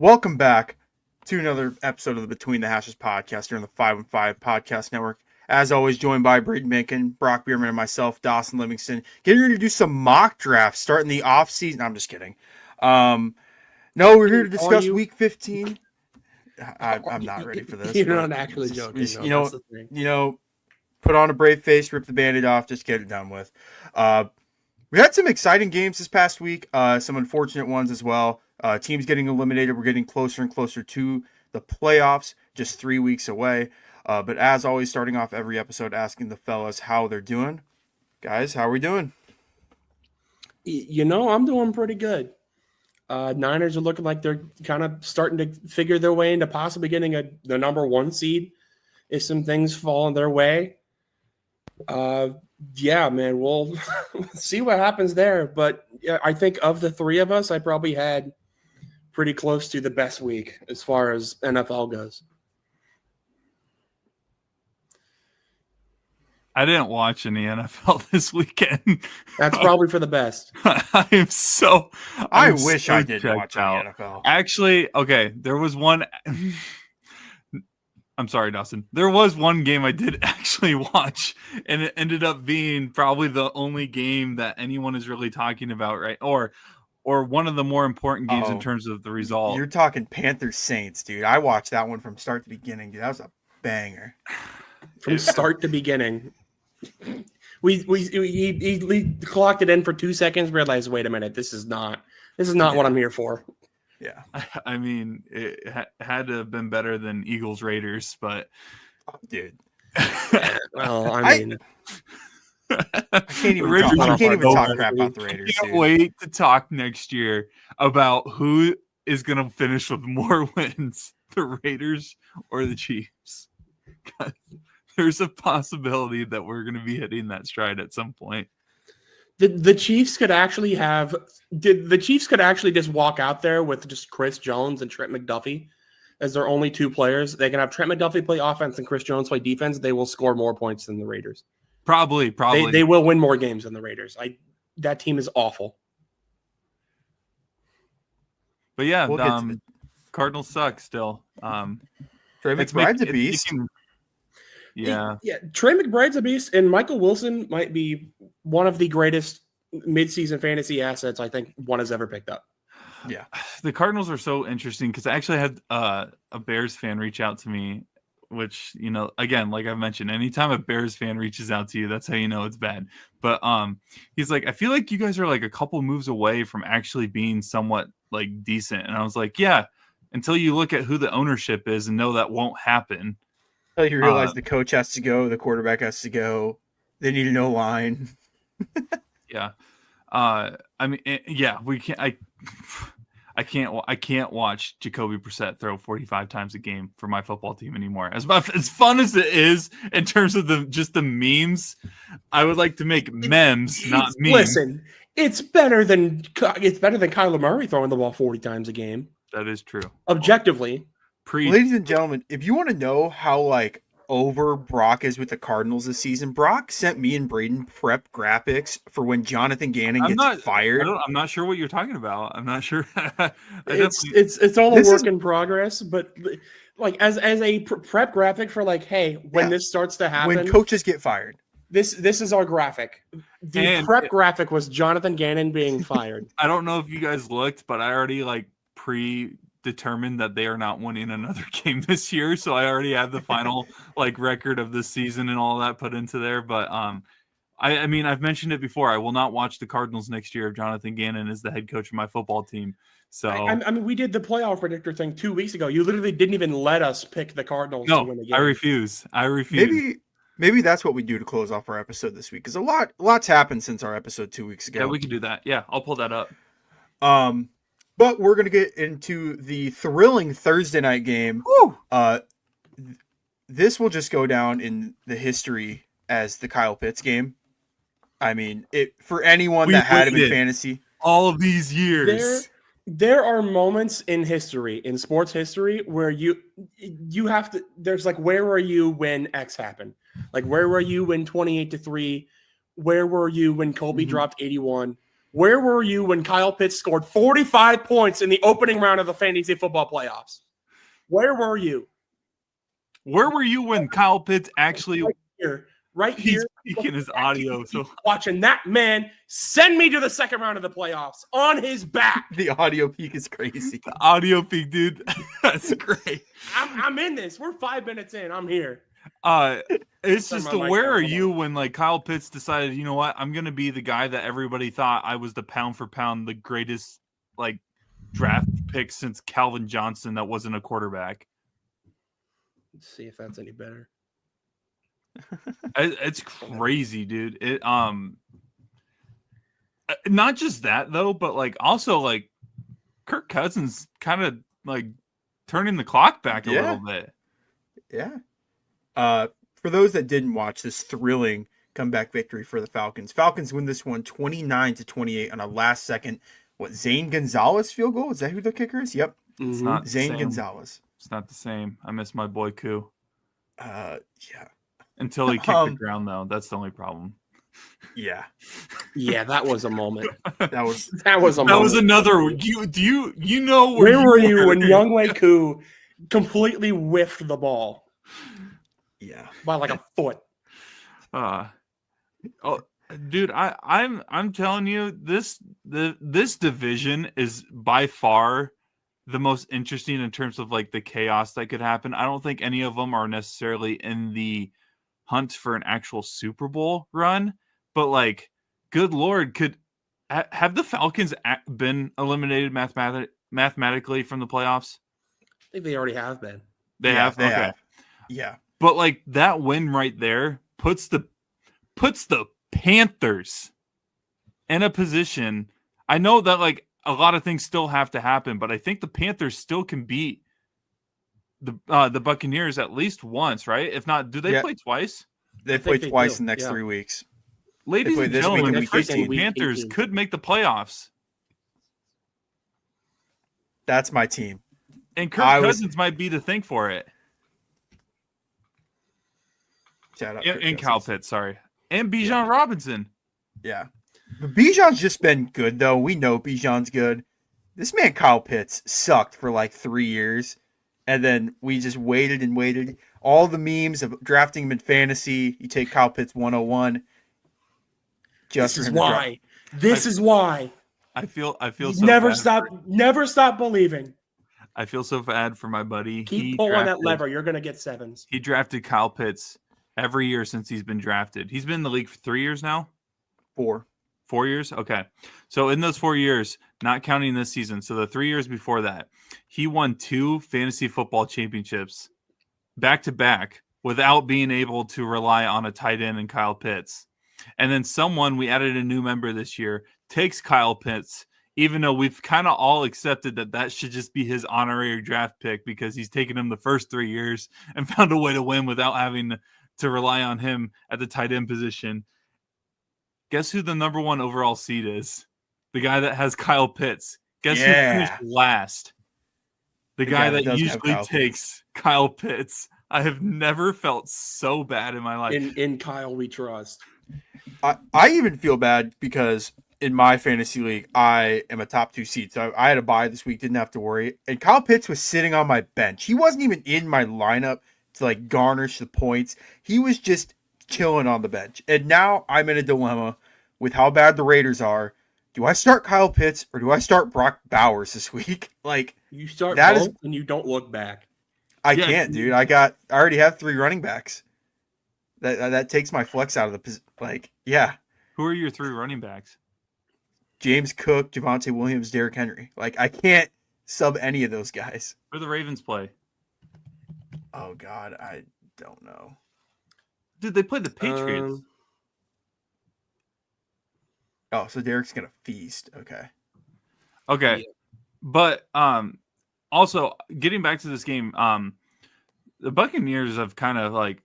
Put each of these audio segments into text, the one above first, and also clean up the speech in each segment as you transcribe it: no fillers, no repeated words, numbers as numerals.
Welcome back to another episode of the Between the Hashes podcast here on the 5 and 5 Podcast Network. As always, joined by Braden, Brock Bierman, and myself, Dawson Livingston. Getting ready to do some mock drafts starting the off season. No, I'm just kidding. No, we're here to discuss Week 15. I'm not ready for this. You're not actually joking. Put on a brave face, rip the Band-Aid off, just get it done with. We had some exciting games this past week, some unfortunate ones as well. Teams getting eliminated. We're getting closer and closer to the playoffs, just 3 weeks away. But as always, starting off every episode asking the fellas how they're doing. Guys, how are we doing? I'm doing pretty good. Niners are looking like they're kind of starting to figure their way into possibly getting the number 1 seed if some things fall their way. Yeah, man, we'll see what happens there. But I think of the three of us, I probably had pretty close to the best week as far as NFL goes. I didn't watch any NFL this weekend. That's probably for the best. I wish I didn't watch any NFL. Actually, okay, there was one. I'm sorry, Dawson. There was one game I did actually watch, and it ended up being probably the only game that anyone is really talking about, right? Or one of the more important games in terms of the result. You're talking Panthers Saints, dude. I watched that one from start to beginning, dude. That was a banger. From start to beginning. He clocked it in for 2 seconds, realized, wait a minute, this is not what I'm here for. Yeah. I mean, it had to have been better than Eagles Raiders, but dude. Well, I mean, I can't even talk crap about the Raiders. I can't wait to talk next year about who is going to finish with more wins, the Raiders or the Chiefs. There's a possibility that we're going to be hitting that stride at some point. The Chiefs could actually just walk out there with just Chris Jones and Trent McDuffie as their only 2 players. They can have Trent McDuffie play offense and Chris Jones play defense. They will score more points than the Raiders. Probably. They will win more games than the Raiders. That team is awful. But yeah, Cardinals suck still. Trey McBride's a beast. Yeah. Trey McBride's a beast, and Michael Wilson might be one of the greatest midseason fantasy assets I think one has ever picked up. Yeah. The Cardinals are so interesting because I actually had a Bears fan reach out to me, which, again, like I mentioned, anytime a Bears fan reaches out to you, that's how you know it's bad. But he's like, I feel like you guys are like a couple moves away from actually being somewhat like decent. And I was like, yeah, until you look at who the ownership is and know that won't happen. Until you realize the coach has to go, the quarterback has to go, they need a no line. Yeah. I mean, we can't. I can't watch Jacoby Brissett throw 45 times a game for my football team anymore. As fun as it is in terms of the memes, I would like to make memes, not memes. Listen, it's better than Kyler Murray throwing the ball 40 times a game. That is true. Objectively. Ladies and gentlemen, if you want to know how over Brock is with the Cardinals this season, Brock sent me and Braden prep graphics for when Jonathan Gannon gets fired. I'm not sure what you're talking about. I'm not sure. It's all a work in progress, but as a prep graphic for when this starts to happen, when coaches get fired. This is our graphic. The prep graphic was Jonathan Gannon being fired. I don't know if you guys looked, but I already predetermined that they are not winning another game this year, so I already have the final record of this season and all that put into there. But I mean, I've mentioned it before. I will not watch the Cardinals next year if Jonathan Gannon is the head coach of my football team. So I mean, we did the playoff predictor thing 2 weeks ago. You literally didn't even let us pick the Cardinals to win the game. I refuse. Maybe that's what we do to close off our episode this week, because lots happened since our episode 2 weeks ago. Yeah, we can do that. Yeah, I'll pull that up. But we're going to get into the thrilling Thursday night game. Woo! This will just go down in the history as the Kyle Pitts game. I mean, for anyone that had him in fantasy. All of these years. There are moments in history, in sports history, where you have to – there's where were you when X happened? Where were you when 28-3? Where were you when Kobe dropped 81? Where were you when Kyle Pitts scored 45 points in the opening round of the fantasy football playoffs? Where were you? Where were you when Kyle Pitts actually right he's here speaking his audio? So watching that man send me to the second round of the playoffs on his back. The audio peak is crazy. the audio peak, dude. That's great. I'm in this. We're 5 minutes in. I'm here. It's Turn just my mic where down, are hold you on. when like Kyle Pitts decided, you know what, I'm gonna be the guy that everybody thought I was the pound for pound, the greatest like draft pick since Calvin Johnson that wasn't a quarterback. Let's see if that's any better. It's crazy, dude. It not just that though, but like also like Kirk Cousins kind of like turning the clock back a little bit. Yeah. For those that didn't watch this thrilling comeback victory for the Falcons, Falcons win this one 29-28 on a last second. What, Zane Gonzalez field goal? Is that who the kicker is? Yep. It's not Zane the same. Gonzalez. It's not the same. I miss my boy Koo. Yeah. Until he kicked the ground, though. That's the only problem. Yeah. Yeah, that was a moment. That was a moment. That was another. You know where were you when Younghoe Koo completely whiffed the ball? Yeah. By like a foot. Dude, I'm telling you, this division is by far the most interesting in terms of like the chaos that could happen. I don't think any of them are necessarily in the hunt for an actual Super Bowl run, but like, good Lord, have the Falcons been eliminated mathematically from the playoffs? I think they already have been. They have. They okay. have. Yeah. But like that win right there puts the Panthers in a position. I know that like a lot of things still have to happen, but I think the Panthers still can beat the Buccaneers at least once, right? If not, do they play twice? They play twice in the next 3 weeks. Ladies and gentlemen, the freaking Panthers could make the playoffs. That's my team. And Kirk Cousins might be the thing for it. Shout out And Kyle Pitts, sorry. And Bijan Robinson. Yeah. But Bijan's just been good, though. We know Bijan's good. This man, Kyle Pitts, sucked for like 3 years. And then we just waited and waited. All the memes of drafting him in fantasy. You take Kyle Pitts 101. This is why. This is why. I feel so never stop believing. I feel so bad for my buddy. Keep pulling that lever. You're going to get sevens. He drafted Kyle Pitts every year since he's been drafted. He's been in the league for 3 years now? 4. 4 years? Okay. So in those 4 years, not counting this season, so the 3 years before that, he won 2 fantasy football championships back-to-back without being able to rely on a tight end and Kyle Pitts. And then we added a new member this year, takes Kyle Pitts, even though we've kind of all accepted that should just be his honorary draft pick because he's taken him the first 3 years and found a way to win without having to rely on him at the tight end position. Guess who the number 1 overall seed is? The guy that has Kyle Pitts. Guess who finished last? The guy that usually takes Kyle Pitts. I have never felt so bad in my life. In Kyle we trust. I even feel bad because in my fantasy league, I am a top 2 seed. So I had a bye this week, didn't have to worry. And Kyle Pitts was sitting on my bench. He wasn't even in my lineup to like garnish the points. He was just chilling on the bench. And now I'm in a dilemma with how bad the Raiders are. Do I start Kyle Pitts or do I start Brock Bowers this week? Like, you start both and you don't look back. I can't, dude. I already have 3 running backs. That takes my flex out of the Who are your 3 running backs? James Cook, Javonte Williams, Derrick Henry. Like, I can't sub any of those guys. Who do the Ravens play? Oh God, I don't know. Dude, they played the Patriots. Oh, so Derek's gonna feast. Okay. Yeah. But also getting back to this game, the Buccaneers have kind of like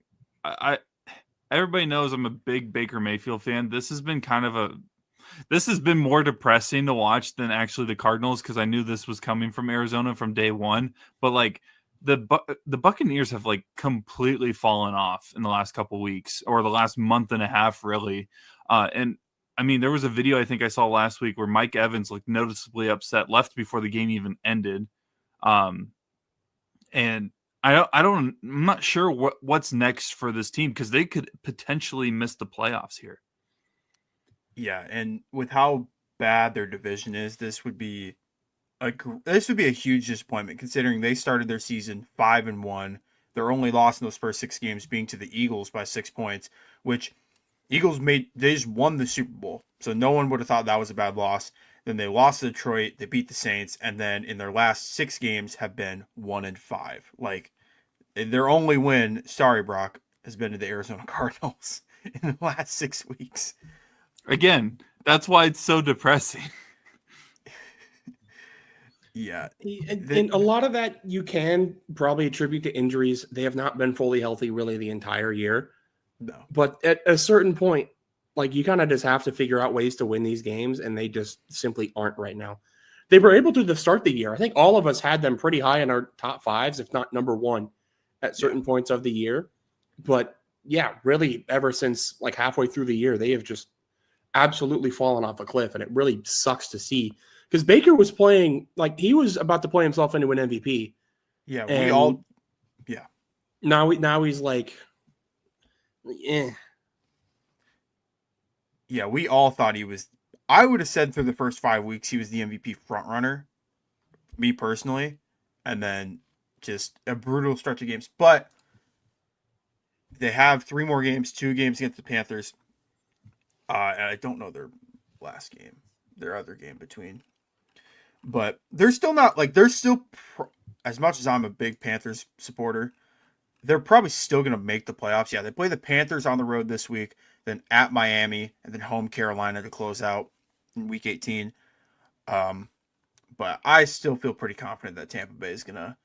everybody knows I'm a big Baker Mayfield fan. This has been more depressing to watch than actually the Cardinals because I knew this was coming from Arizona from day one. But like the Buccaneers have like completely fallen off in the last couple weeks or the last month and a half, really. And I mean, there was a video I think I saw last week where Mike Evans looked noticeably upset, left before the game even ended. And I'm not sure what's next for this team because they could potentially miss the playoffs here. Yeah, and with how bad their division is, this would be a huge disappointment considering they started their season 5-1. Their only loss in those first 6 games being to the Eagles by 6 points, which they just won the Super Bowl. So no one would have thought that was a bad loss. Then they lost to Detroit, they beat the Saints, and then in their last 6 games have been 1-5. Like their only win, sorry Brock, has been to the Arizona Cardinals in the last 6 weeks. Again, that's why it's so depressing. Yeah. And a lot of that you can probably attribute to injuries. They have not been fully healthy really the entire year. No. But at a certain point, like you kind of just have to figure out ways to win these games, and they just simply aren't right now. They were able to start the year. I think all of us had them pretty high in our top 5s, if not number 1 at certain points of the year. But yeah, really ever since like halfway through the year, they have just absolutely fallen off a cliff, and it really sucks to see. Because Baker was playing like he was about to play himself into an MVP. Yeah, Now he's like, Yeah, we all thought he was. I would have said through the first 5 weeks he was the MVP frontrunner, me personally, and then just a brutal stretch of games. But they have 3 more games, 2 games against the Panthers. And I don't know their last game, their other game between. But they're still not like as much as I'm a big Panthers supporter, they're probably still going to make the playoffs. Yeah, they play the Panthers on the road this week, then at Miami, and then home Carolina to close out in Week 18. But I still feel pretty confident that Tampa Bay is going to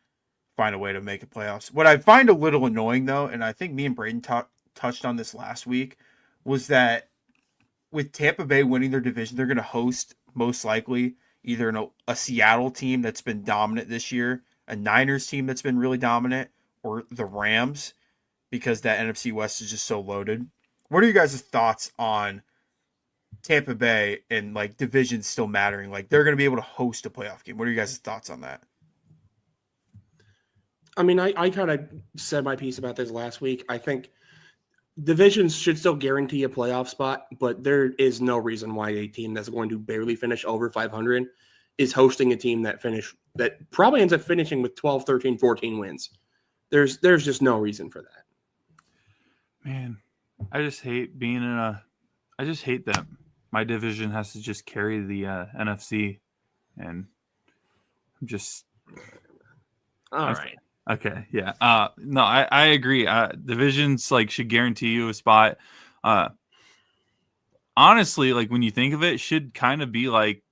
find a way to make the playoffs. What I find a little annoying, though, and I think me and Braden touched on this last week, was that with Tampa Bay winning their division, they're going to host most likely either a Seattle team that's been dominant this year, a Niners team that's been really dominant, or the Rams, because that NFC West is just so loaded. What are you guys' thoughts on Tampa Bay and like divisions still mattering? Like they're going to be able to host a playoff game. What are you guys' thoughts on that? I mean, I kind of said my piece about this last week. I think divisions should still guarantee a playoff spot, but there is no reason why a team that's going to barely finish over 500 is hosting a team that probably ends up finishing with 12, 13, 14 wins. There's just no reason for that. Man, I just hate that my division has to just carry the NFC, and I'm just all right. Okay, yeah. No, I agree. Divisions like should guarantee you a spot. Honestly, like when you think of it, should kind of be like,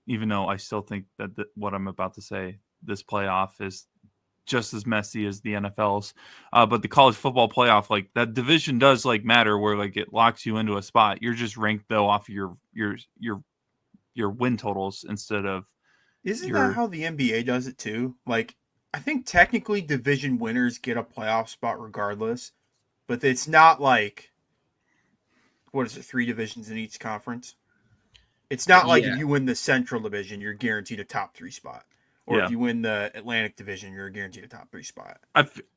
even though I still think that what I'm about to say, this playoff is just as messy as the NFL's. But the college football playoff, like that division does like matter where like it locks you into a spot. You're just ranked though off of your win totals instead of. Isn't that how the NBA does it too? Like, I think technically division winners get a playoff spot regardless, but it's not like, what is it, 3 divisions in each conference? It's not like if you win the Central Division, you're guaranteed a top 3 spot. Or if you win the Atlantic Division, you're guaranteed a top 3 spot.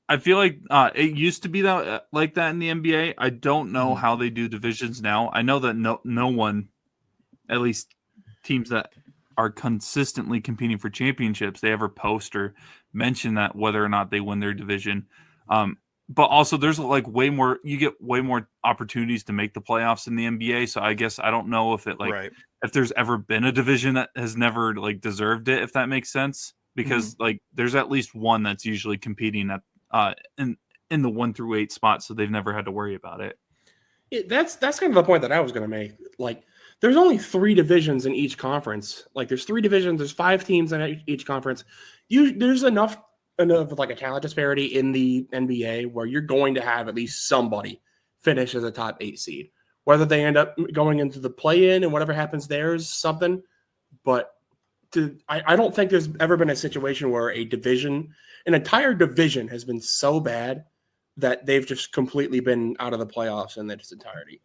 I feel like it used to be that like that in the NBA. I don't know how they do divisions now. I know that no one, at least teams that are consistently competing for championships, they ever post or mention that whether or not they win their division. But also there's like you get way more opportunities to make the playoffs in the NBA. So I guess I don't know if it if there's ever been a division that has never like deserved it, if that makes sense, because like there's at least one that's usually competing at in the 1 through 8 spots. So they've never had to worry about it. That's kind of the point that I was going to make. Like, there's only 3 divisions in each conference. Like, there's 3 divisions. There's 5 teams in each conference. There's enough like a talent disparity in the NBA where you're going to have at least somebody finish as a top 8 seed. Whether they end up going into the play-in and whatever happens there is something. But I don't think there's ever been a situation where an entire division has been so bad that they've just completely been out of the playoffs in its entirety.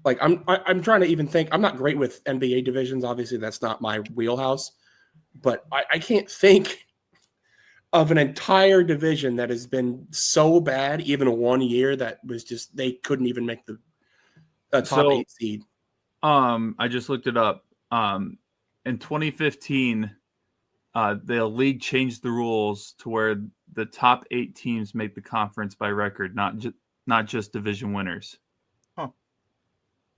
Like I'm trying to even think. I'm not great with NBA divisions. Obviously, that's not my wheelhouse. But I can't think of an entire division that has been so bad, even 1 year, that was just they couldn't even make the top 8 seed. I just looked it up. In 2015, the league changed the rules to where the top 8 teams make the conference by record, not just division winners. Huh.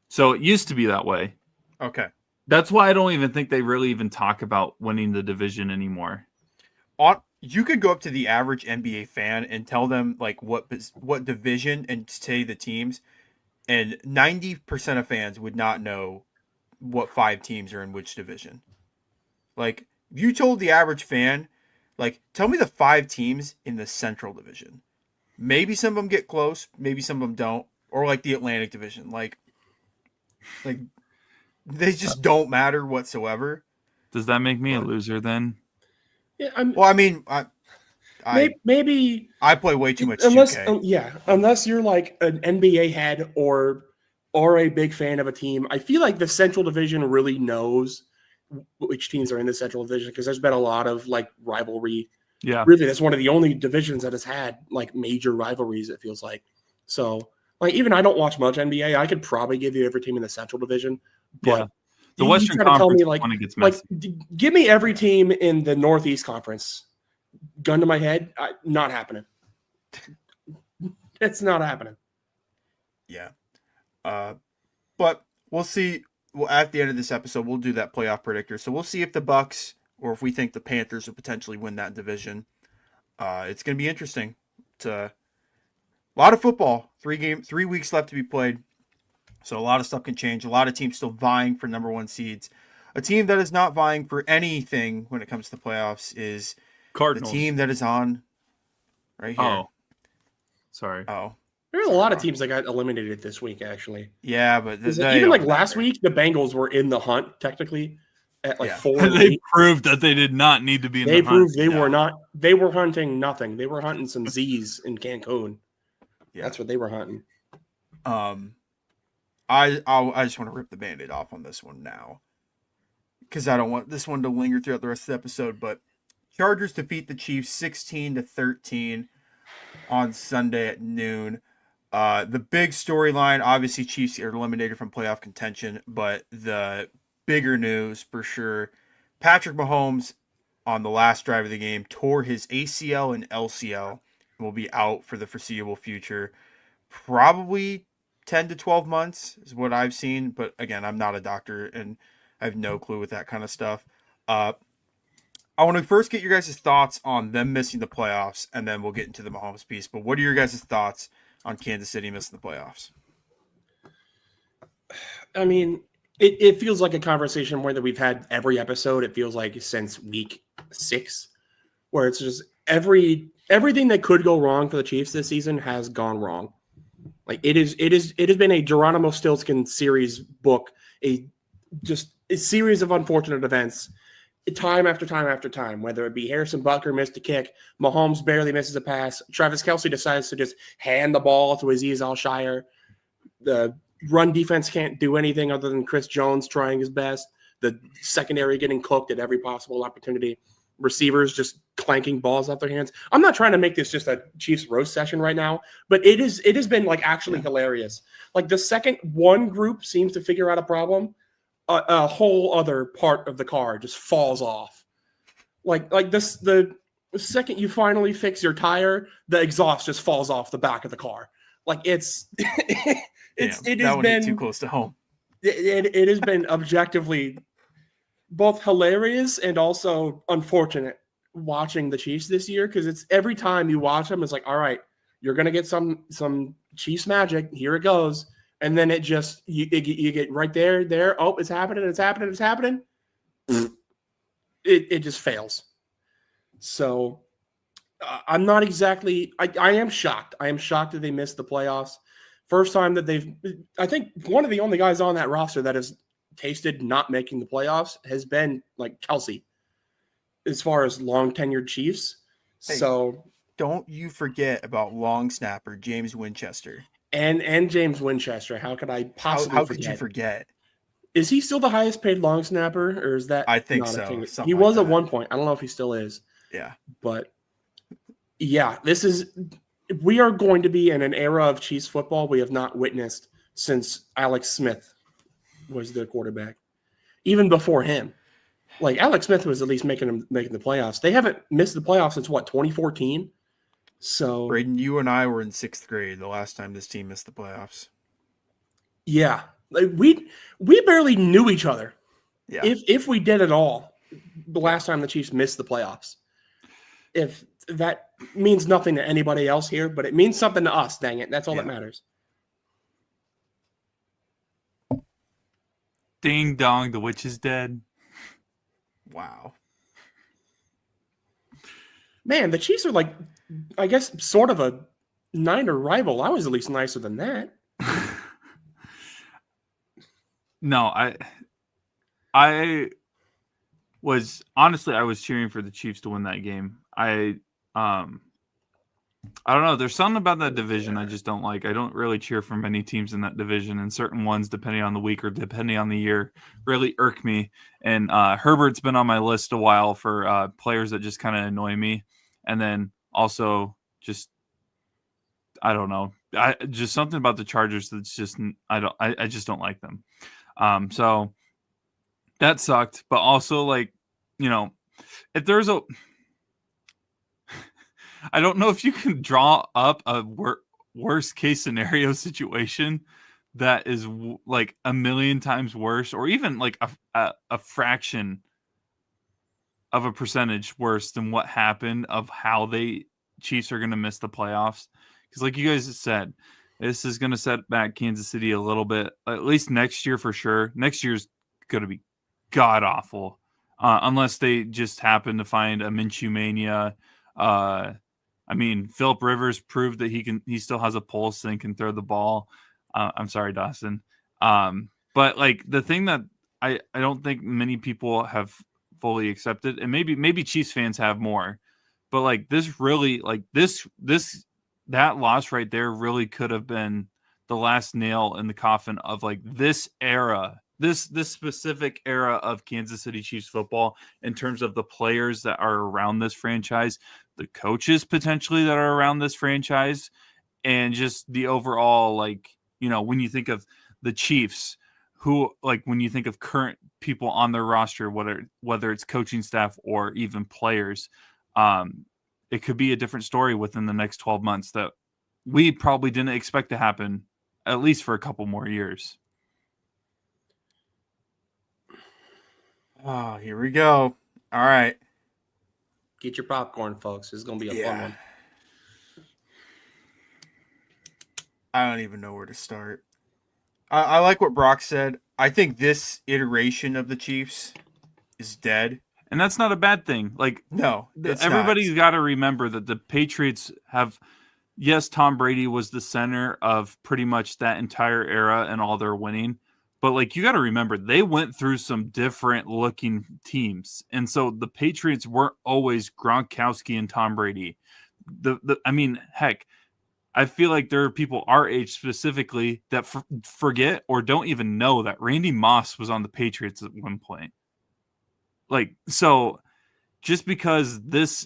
So it used to be that way. Okay. That's why I don't even think they really even talk about winning the division anymore. You could go up to the average NBA fan and tell them like what division and say the teams, and 90% of fans would not know what 5 teams are in which division. Like, if you told the average fan, like, tell me the 5 teams in the Central Division. Maybe some of them get close, maybe some of them don't, or like the Atlantic Division. Like they just don't matter whatsoever. Does that make me a loser then? Yeah, I mean, maybe I play way too much unless 2K. Unless you're like an NBA head or a big fan of a team. I feel like the Central Division really knows which teams are in the Central Division because there's been a lot of like rivalry. Yeah, really, that's one of the only divisions that has had like major rivalries. It feels like so. Like even I don't watch much NBA. I could probably give you every team in the Central Division, but yeah. The Western Conference when it gets messy. Give me every team in the Northeast Conference. Gun to my head, not happening. It's not happening. Yeah. But we'll see. Well, at the end of this episode, we'll do that playoff predictor. So we'll see if the Bucks or if we think the Panthers will potentially win that division. It's going to be interesting. It's a lot of football. 3 weeks left to be played. So a lot of stuff can change. A lot of teams still vying for number 1 seeds. A team that is not vying for anything when it comes to the playoffs is Cardinals. the team that is on right here. Oh, sorry. Oh, there's a lot of teams that got eliminated this week, actually. Yeah, but even like last week, the Bengals were in the hunt technically at like 4. They proved that they did not need to be in the hunt. They proved they were not. They were hunting nothing. They were hunting some Z's in Cancun. Yeah. That's what they were hunting. I just want to rip the Band-Aid off on this one now because I don't want this one to linger throughout the rest of the episode. But Chargers defeat the Chiefs 16-13 on Sunday at noon. The big storyline, obviously, Chiefs are eliminated from playoff contention, but the bigger news for sure, Patrick Mahomes on the last drive of the game tore his ACL and LCL and will be out for the foreseeable future. Probably 10 to 12 months is what I've seen, but again, I'm not a doctor and I have no clue with that kind of stuff. I want to first get your guys' thoughts on them missing the playoffs, and then we'll get into the Mahomes piece. But what are your guys' thoughts on Kansas City missing the playoffs? I mean, it feels like a conversation where that we've had every episode. It feels like since week 6, where it's just everything that could go wrong for the Chiefs this season has gone wrong. Like it has been a Geronimo Stiltskin series book, a series of unfortunate events, time after time after time. Whether it be Harrison Butker missed a kick, Mahomes barely misses a pass, Travis Kelce decides to just hand the ball to Azeez Al-Shire. The run defense can't do anything other than Chris Jones trying his best. The secondary getting cooked at every possible opportunity. Receivers just clanking balls out their hands. I'm not trying to make this just a Chiefs roast session right now, but it has been like actually hilarious. Like the second one group seems to figure out a problem, a whole other part of the car just falls off. Like this, the second you finally fix your tire, the exhaust just falls off the back of the car. Like it has been too close to home. It has been objectively both hilarious and also unfortunate watching the Chiefs this year, because it's every time you watch them, it's like, all right, you're gonna get some Chiefs magic. Here it goes, and then it just you get right there. Oh, it's happening! It just fails. So I'm not exactly. I am shocked. I am shocked that they missed the playoffs. First time that they've. I think one of the only guys on that roster that has tasted not making the playoffs has been like Kelce, as far as long tenured Chiefs. Hey, so don't you forget about long snapper James Winchester. And James Winchester. How could I possibly How forget? could you forget? Is he still the highest paid long snapper, or is that I think not a so. thing? Something He like was at that. one point. I don't know if he still is. Yeah. But yeah, we are going to be in an era of Chiefs football we have not witnessed since Alex Smith was the quarterback. Even before him. Like Alex Smith was at least making the playoffs. They haven't missed the playoffs since what, 2014? So Braden, you and I were in 6th grade the last time this team missed the playoffs. yeah. Like we barely knew each other. Yeah. If we did at all, the last time the Chiefs missed the playoffs. If that means nothing to anybody else here, but it means something to us, dang it. That's all that matters. Ding dong, the witch is dead. Wow. Man, the Chiefs are like, I guess, sort of a Niner rival. I was at least nicer than that. No, I was honestly I was cheering for the Chiefs to win that game. I don't know. There's something about that division I just don't like. I don't really cheer for many teams in that division, and certain ones, depending on the week or depending on the year, really irk me. And Herbert's been on my list a while for players that just kind of annoy me. And then also just, I don't know, just something about the Chargers that's just I just don't like them. So that sucked. But also, like, you know, if there's a I don't know if you can draw up a worst case scenario situation that is like a million times worse, or even like a fraction of a percentage worse than what happened of how they Chiefs are going to miss the playoffs. Because like you guys said, this is going to set back Kansas City a little bit, at least next year for sure. Next year's going to be god awful unless they just happen to find a Minshew mania. I mean, Philip Rivers proved that he still has a pulse and can throw the ball. I'm sorry, Dawson. But like the thing that I don't think many people have fully accepted, and maybe Chiefs fans have more, but like this really, like that loss right there really could have been the last nail in the coffin of like this era, this specific era of Kansas City Chiefs football in terms of the players that are around this franchise, the coaches potentially that are around this franchise, and just the overall, like, you know, when you think of the Chiefs, who, like, when you think of current people on their roster, whether it's coaching staff or even players, it could be a different story within the next 12 months that we probably didn't expect to happen, at least for a couple more years. Oh, here we go. All right. Get your popcorn, folks. This is going to be a fun one. I don't even know where to start. I like what Brock said. I think this iteration of the Chiefs is dead. And that's not a bad thing. Like, no, everybody's got to remember that the Patriots have, yes, Tom Brady was the center of pretty much that entire era and all their winning. But like, you got to remember, they went through some different looking teams. And so the Patriots weren't always Gronkowski and Tom Brady. I mean, heck, I feel like there are people our age specifically that forget or don't even know that Randy Moss was on the Patriots at one point. Like, so just because this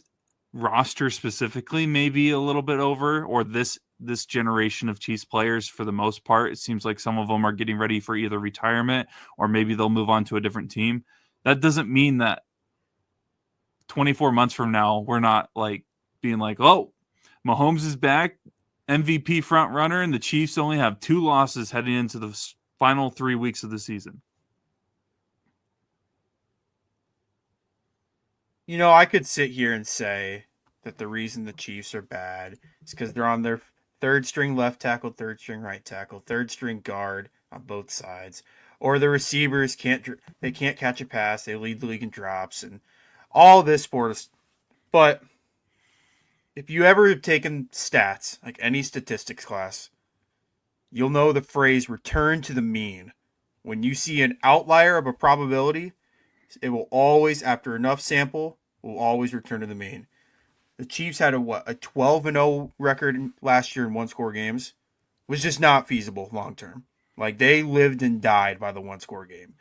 roster specifically may be a little bit over, or this generation of Chiefs players, for the most part, it seems like some of them are getting ready for either retirement or maybe they'll move on to a different team. That doesn't mean that 24 months from now, we're not like being like, oh, Mahomes is back, MVP front runner, and the Chiefs only have 2 losses heading into the final 3 weeks of the season. You know, I could sit here and say that the reason the Chiefs are bad is because they're on their third string left tackle, third string right tackle, third string guard on both sides, or the receivers can't catch a pass. They lead the league in drops and all this sport. But if you ever have taken stats, like any statistics class, you'll know the phrase "return to the mean." When you see an outlier of a probability, it will always, after enough sample, will always return to the mean. The Chiefs had a 12-0 record last year in one-score games. was just not feasible long term. Like they lived and died by the one score game,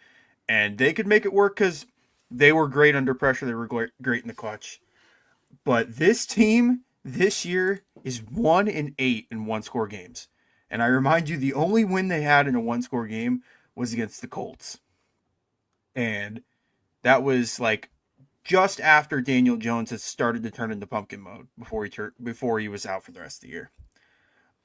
and they could make it work because they were great under pressure. They were great in the clutch. But this team this year is 1-8 in one score games. And I remind you, the only win they had in a one score game was against the Colts. And that was like just after Daniel Jones had started to turn into pumpkin mode before he was out for the rest of the year.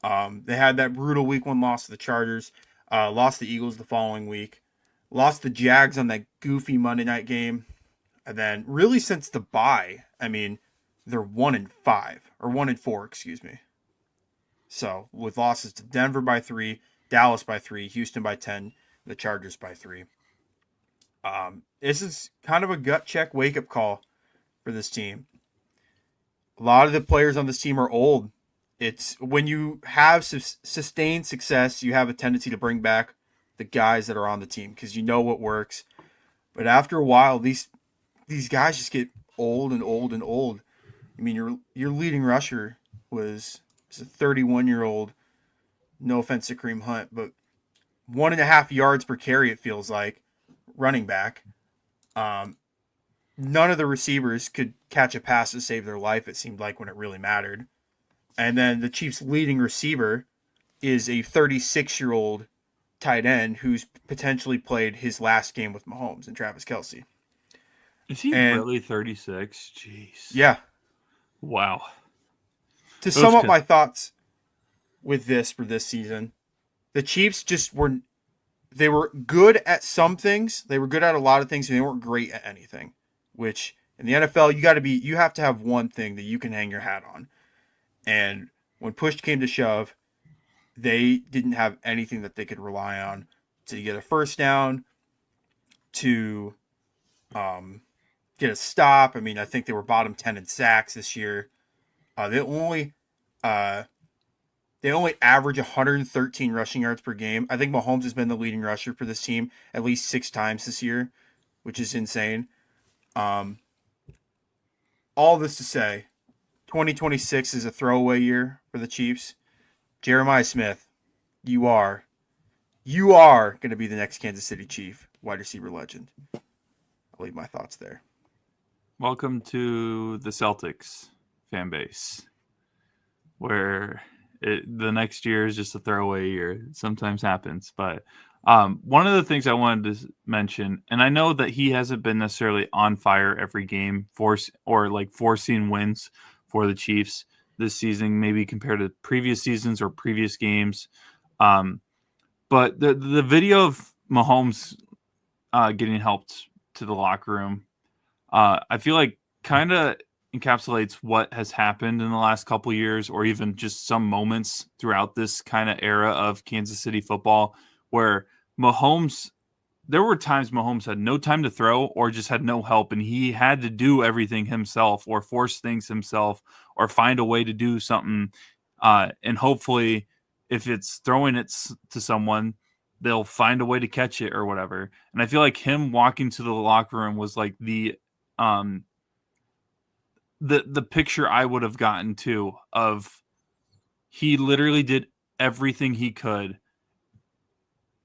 They had that brutal week 1 loss to the Chargers, lost the Eagles the following week, lost the Jags on that goofy Monday night game. And then really since the bye, I mean, they're 1-5 or 1-4, excuse me. So with losses to Denver by 3, Dallas by 3, Houston by 10, the Chargers by 3. This is kind of a gut check wake up call for this team. A lot of the players on this team are old. It's when you have sustained success, you have a tendency to bring back the guys that are on the team because you know what works. But after a while, these guys just get old and old and old. I mean, your leading rusher was a 31-year-old. No offense to Kareem Hunt, but 1.5 yards per carry. It feels like running back. None of the receivers could catch a pass to save their life. It seemed like when it really mattered. And then the Chiefs' leading receiver is a 36-year-old tight end who's potentially played his last game with Mahomes and Travis Kelce. Is he really 36? Jeez. Yeah. Wow. To sum up my thoughts with this for this season, the Chiefs they were good at some things. They were good at a lot of things, and they weren't great at anything. Which in the NFL, you have to have one thing that you can hang your hat on. And when push came to shove, they didn't have anything that they could rely on to get a first down, to get a stop. I mean, I think they were bottom 10 in sacks this year. They only average 113 rushing yards per game. I think Mahomes has been the leading rusher for this team at least 6 times this year, which is insane. All this to say, 2026 is a throwaway year for the Chiefs. Jeremiah Smith, you are going to be the next Kansas City Chief, wide receiver legend. I'll leave my thoughts there. Welcome to the Celtics fan base, where the next year is just a throwaway year. It sometimes happens, but one of the things I wanted to mention, and I know that he hasn't been necessarily on fire every game, forcing wins for the Chiefs this season, maybe compared to previous seasons or previous games. But the video of Mahomes getting helped to the locker room, I feel like kind of encapsulates what has happened in the last couple of years, or even just some moments throughout this kind of era of Kansas City football, where there were times Mahomes had no time to throw or just had no help, and he had to do everything himself or force things himself or find a way to do something. And hopefully if it's throwing it to someone, they'll find a way to catch it or whatever. And I feel like him walking to the locker room was like the picture I would have gotten too, of he literally did everything he could.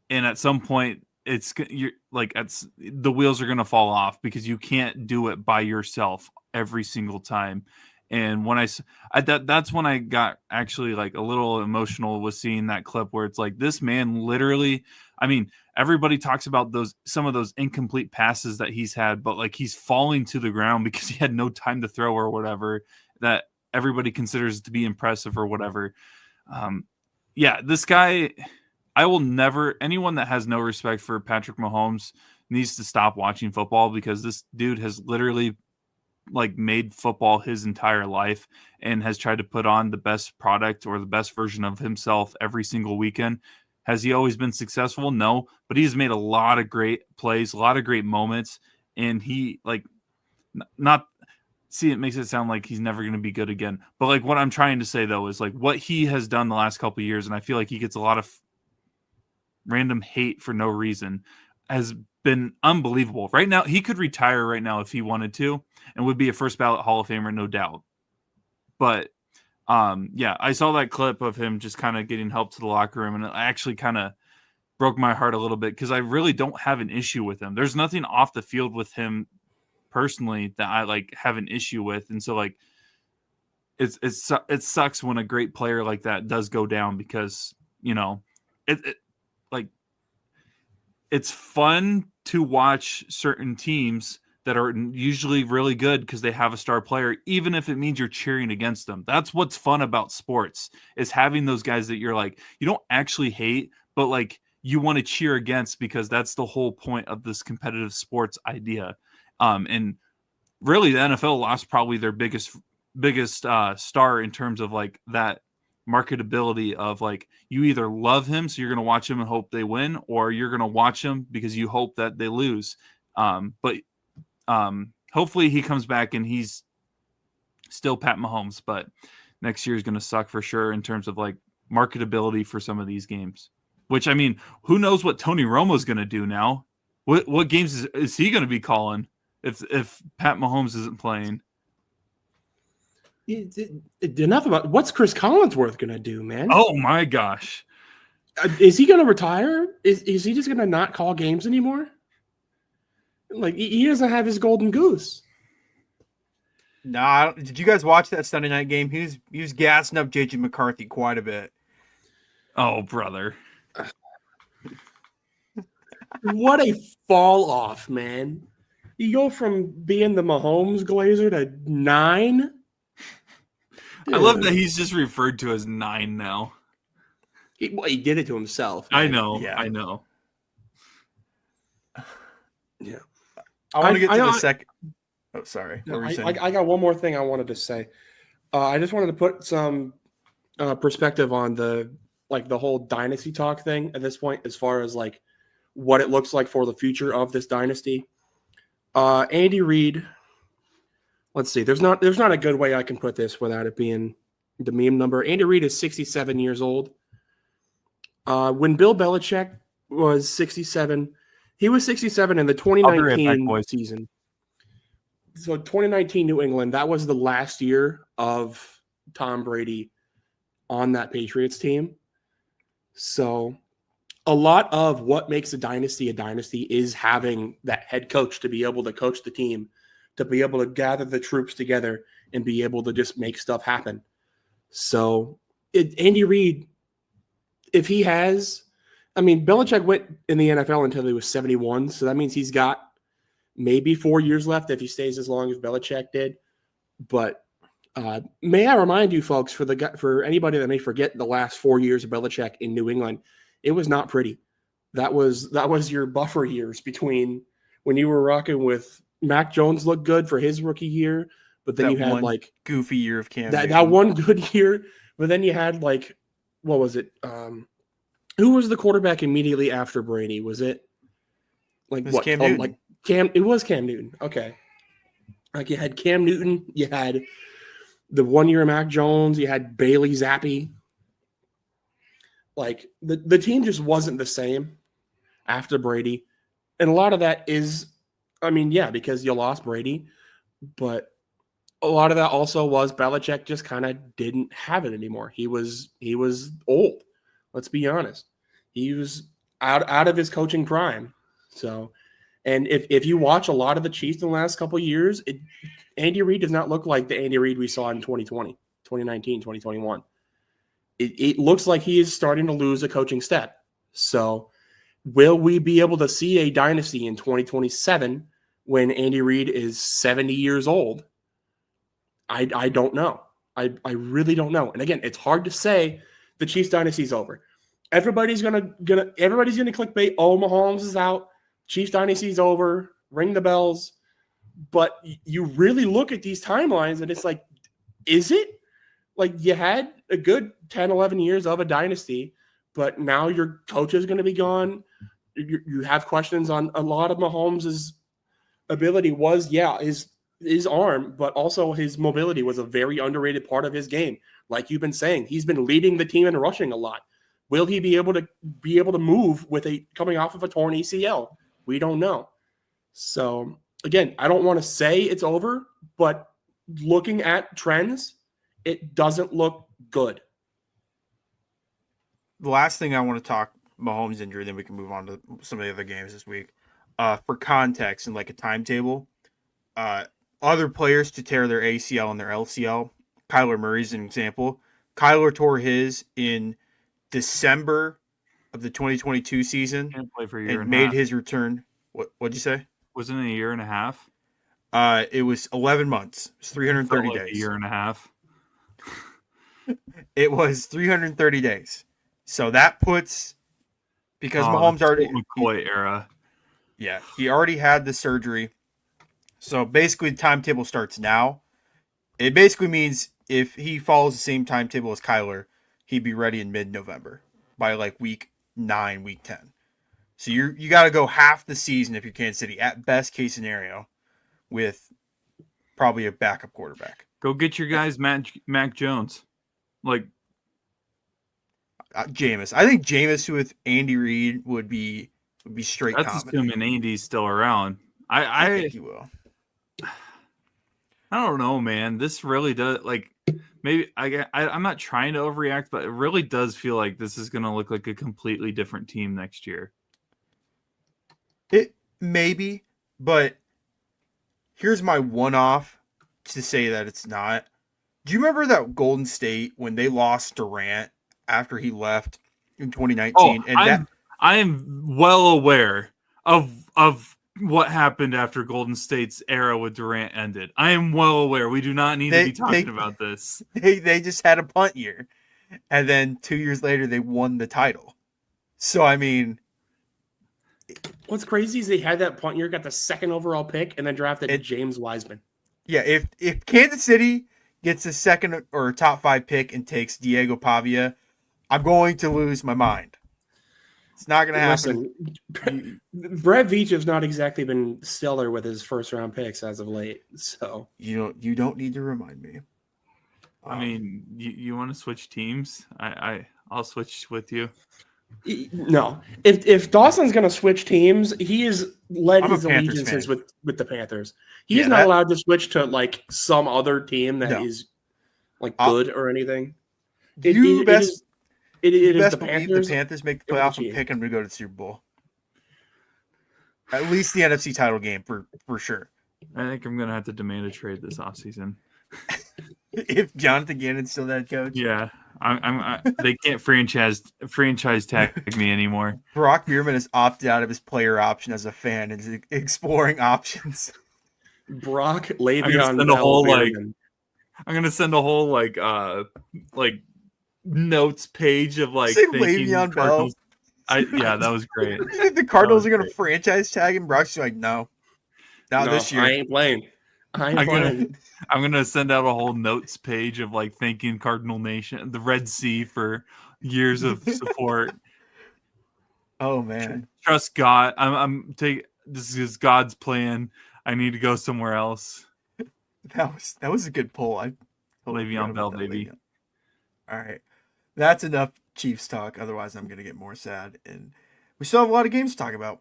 And at some point the wheels are going to fall off because you can't do it by yourself every single time. And when that's when I got actually like a little emotional with seeing that clip where it's like this man literally, I mean, everybody talks about some of those incomplete passes that he's had, but like he's falling to the ground because he had no time to throw or whatever, that everybody considers to be impressive or whatever. This guy, anyone that has no respect for Patrick Mahomes needs to stop watching football, because this dude has literally like made football his entire life and has tried to put on the best product or the best version of himself every single weekend. Has he always been successful? No, but he's made a lot of great plays, a lot of great moments. And he it makes it sound like he's never going to be good again. But like what I'm trying to say though, is like what he has done the last couple of years. And I feel like he gets a lot of random hate for no reason, has been unbelievable. Right now, he could retire right now if he wanted to, and would be a first ballot Hall of Famer, no doubt. But Yeah, I saw that clip of him just kind of getting help to the locker room, and it actually kind of broke my heart a little bit because I really don't have an issue with him. There's nothing off the field with him personally that I like have an issue with, and so like it sucks when a great player like that does go down because it like it's fun to watch certain teams that are usually really good because they have a star player, even if it means you're cheering against them. That's what's fun about sports, is having those guys that you're like, you don't actually hate, but like you want to cheer against because that's the whole point of this competitive sports idea. And really the NFL lost probably their biggest star in terms of like that marketability of like, you either love him so you're going to watch him and hope they win, or you're going to watch him because you hope that they lose. But hopefully he comes back and he's still Pat Mahomes, but next year is going to suck for sure in terms of like marketability for some of these games, which I mean, who knows what Tony Romo's going to do now? What games is he going to be calling if Pat Mahomes isn't playing? Enough about what's Chris Collinsworth going to do, man? Oh my gosh. Is he going to retire? Is he just going to not call games anymore? Like, he doesn't have his golden goose. Nah, did you guys watch that Sunday night game? He was gassing up JJ McCarthy quite a bit. Oh, brother. What a fall off, man. You go from being the Mahomes Glazer to 9. I love that he's just referred to as 9 now. He did it to himself. Man. I know. Yeah. I know. Yeah. I want to get to the second. Oh, sorry. No, I got one more thing I wanted to say. I just wanted to put some perspective on the whole dynasty talk thing at this point, as far as like what it looks like for the future of this dynasty. Andy Reid. Let's see. There's not a good way I can put this without it being the meme number. Andy Reid is 67 years old. When Bill Belichick was 67, he was 67 in the 2019 season. So 2019 New England, that was the last year of Tom Brady on that Patriots team. So a lot of what makes a dynasty is having that head coach to be able to coach the team, to be able to gather the troops together and be able to just make stuff happen. So Andy Reid, if he has, I mean, Belichick went in the NFL until he was 71. So that means he's got maybe 4 years left if he stays as long as Belichick did. But may I remind you folks, for anybody that may forget the last 4 years of Belichick in New England, it was not pretty. That was your buffer years between when you were rocking with Mac Jones looked good for his rookie year, but then you had like goofy year of Cam. That one good year, but then you had like, what was it? Who was the quarterback immediately after Brady? Was it like what? Cam Newton. Like Cam? It was Cam Newton. Okay, like you had Cam Newton, you had the 1 year of Mac Jones, you had Bailey Zappi. Like the team just wasn't the same after Brady, and a lot of that is, I mean, yeah, because you lost Brady, but a lot of that also was Belichick just kind of didn't have it anymore. He was old. Let's be honest. He was out of his coaching prime. So, and if you watch a lot of the Chiefs in the last couple of years, Andy Reid does not look like the Andy Reid we saw in 2020, 2019, 2021. It looks like he is starting to lose a coaching step. So will we be able to see a dynasty in 2027 when Andy Reid is 70 years old? I don't know. I really don't know. And again, it's hard to say the Chiefs dynasty's over. Everybody's gonna clickbait. Oh, Mahomes is out. Chiefs dynasty's over. Ring the bells. But you really look at these timelines and it's like, is it? Like, you had a good 10, 11 years of a dynasty, but now your coach is going to be gone. You have questions on a lot of Mahomes' ability was, his arm, but also his mobility was a very underrated part of his game. Like you've been saying, he's been leading the team in rushing a lot. Will he be able to move with coming off of a torn ACL? We don't know. So again, I don't want to say it's over, but looking at trends, It doesn't look good. The last thing I want to talk Mahomes injury, then we can move on to some of the other games this week. For context and like a timetable, other players to tear their ACL and their LCL. Kyler Murray's an example. Kyler tore his in December of the 2022 season Can't play for a year and and a made half. his return. What'd you say? Wasn't it a year and a half? It was 11 months. It was 330 Felt like days. a year and a half. It was 330 days. So that puts because Mahomes the already McCoy era. Yeah, he already had the surgery. So basically, the timetable starts now. It basically means if he follows the same timetable as Kyler, he'd be ready in mid-November by like week 9, week 10. So you got to go half the season if you're Kansas City at best case scenario with probably a backup quarterback. Go get your guys, Mac Jones. Like Jameis. I think Jameis with Andy Reid would be straight that's comedy. assuming Andy's still around. I think he will. I don't know, man. This really does like maybe I'm not trying to overreact, but it really does feel like this is going to look like a completely different team next year. It maybe, but here's my one-off to say that it's not. Do you remember that Golden State when they lost Durant after he left in 2019? I am well aware of what happened after Golden State's era with Durant ended. I am well aware. We do not need to be talking about this. They just had a punt year, and then 2 years later they won the title. So I mean, what's crazy is they had that punt year, got the second overall pick, and then drafted James Wiseman. Yeah, if Kansas City gets a second or top 5 pick and takes Diego Pavia, I'm going to lose my mind. It's not going to happen. Listen, Brett Veach has not exactly been stellar with his first round picks as of late. So you don't need to remind me. I mean, you want to switch teams? I'll switch with you. No, if Dawson's going to switch teams, he has led his Panthers allegiances fan. with the Panthers. He's not allowed to switch to like some other team that is like good or anything. It is the Panthers. The Panthers make the playoffs and pick them to go to the Super Bowl. At least the NFC title game for sure. I think I'm gonna have to demand a trade this offseason. If Jonathan Gannon's still that coach, yeah, they can't franchise tag me anymore. Brock Bierman has opted out of his player option as a fan and is exploring options. Brock Le'Veon. I'm gonna send a whole like notes page of like Le'Veon Bell. Yeah, that was great. You think the Cardinals are gonna franchise tag him? Brock's like, no, this year. I ain't playing. I'm gonna send out a whole notes page of like thanking Cardinal Nation, the Red Sea, for years of support. Oh man, trust God. This is God's plan. I need to go somewhere else. That was a good poll. Le'Veon Bell, baby. All right, that's enough Chiefs talk. Otherwise, I'm gonna get more sad, and we still have a lot of games to talk about.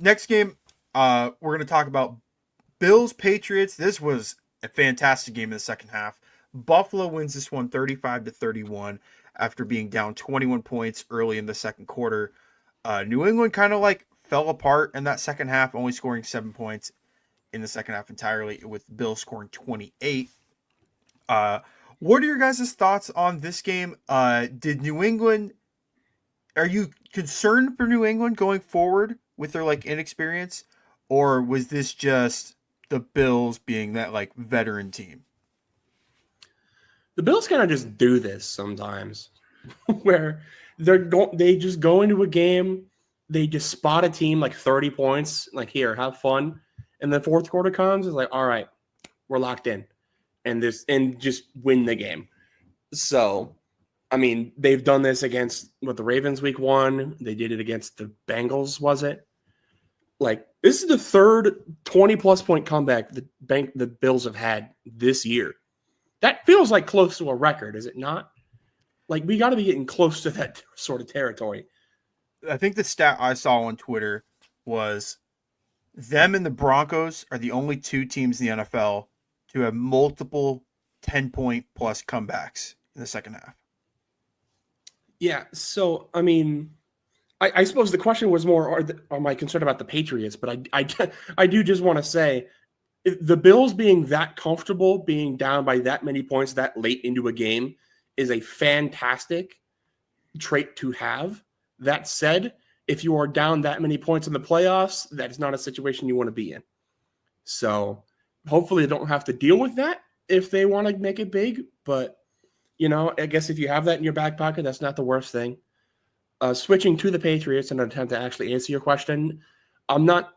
Next game, we're gonna talk about Bills Patriots. This was a fantastic game in the second half. Buffalo wins this one 35-31 after being down 21 points early in the second quarter. New England kind of like fell apart in that second half, only scoring 7 points in the second half entirely, with Bills scoring 28. What are your guys' thoughts on this game? Are you concerned for New England going forward with their like inexperience, or was this just the Bills being that like veteran team? The Bills kind of just do this sometimes, where they just go into a game, they just spot a team like 30 points, like here, have fun, and the fourth quarter comes, it's like, all right, we're locked in, and just win the game. So, I mean, they've done this against the Ravens week 1. They did it against the Bengals, was it? Like, this is the third 20-plus point comeback the Bills have had this year. That feels like close to a record, is it not? Like, we got to be getting close to that sort of territory. I think the stat I saw on Twitter was them and the Broncos are the only 2 teams in the NFL to have multiple 10-point plus comebacks in the second half. Yeah. So, I mean, I suppose the question was more, am I concerned about the Patriots? But I do just want to say, the Bills being that comfortable, being down by that many points that late into a game is a fantastic trait to have. That said, if you are down that many points in the playoffs, that is not a situation you want to be in. So hopefully they don't have to deal with that if they want to make it big. But, I guess if you have that in your back pocket, that's not the worst thing. Switching to the Patriots in an attempt to actually answer your question, I'm not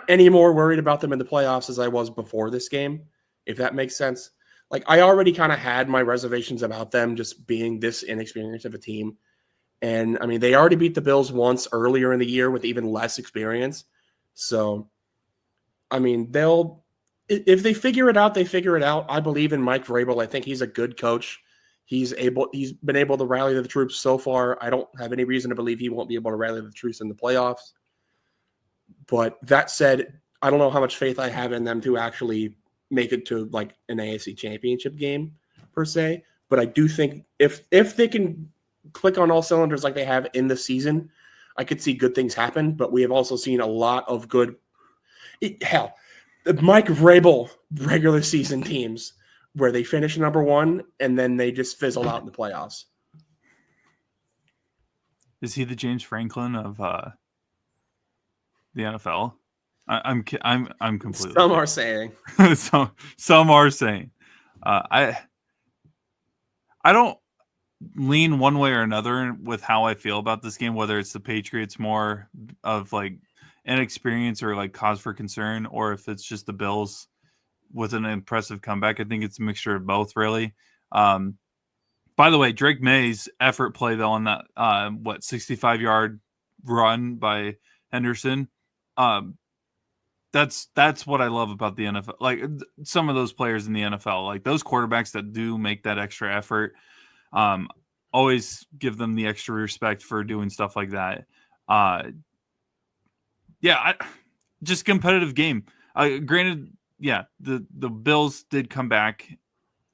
any more worried about them in the playoffs as I was before this game, if that makes sense. Like, I already kind of had my reservations about them just being this inexperienced of a team. And, I mean, they already beat the Bills once earlier in the year with even less experience. So, I mean, if they figure it out, they figure it out. I believe in Mike Vrabel. I think he's a good coach. He's been able to rally the troops so far. I don't have any reason to believe he won't be able to rally the troops in the playoffs. But that said, I don't know how much faith I have in them to actually make it to like an AFC championship game per se. But I do think if they can click on all cylinders like they have in the season, I could see good things happen. But we have also seen a lot of good the Mike Vrabel regular season teams where they finish number one and then they just fizzle out in the playoffs. Is he the James Franklin of the NFL? I'm completely. Some are saying. Some are saying. I don't lean one way or another with how I feel about this game. Whether it's the Patriots more of like inexperience or like cause for concern, or if it's just the Bills with an impressive comeback. I think it's a mixture of both, really. By the way, Drake May's effort play though on that 65-yard run by Henderson. That's what I love about the NFL. Like some of those players in the NFL, like those quarterbacks that do make that extra effort, always give them the extra respect for doing stuff like that. Just competitive game. Granted, yeah, the Bills did come back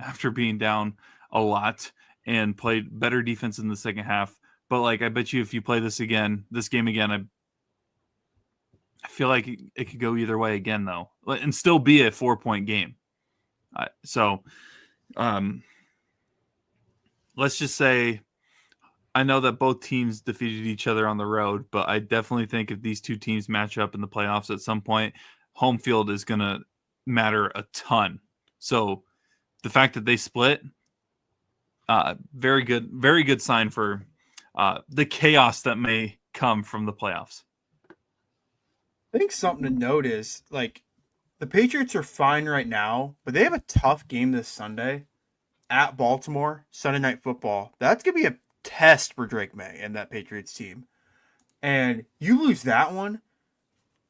after being down a lot and played better defense in the second half. But like, I bet you if you play this game again, I feel like it could go either way again, though, and still be a 4-point game. Let's just say I know that both teams defeated each other on the road, but I definitely think if these two teams match up in the playoffs at some point, home field is going to matter a ton. So the fact that they split, very good sign for the chaos that may come from the playoffs. I think something to note is like the Patriots are fine right now, but they have a tough game this Sunday at Baltimore, Sunday Night Football. That's going to be a test for Drake May and that Patriots team. And you lose that one,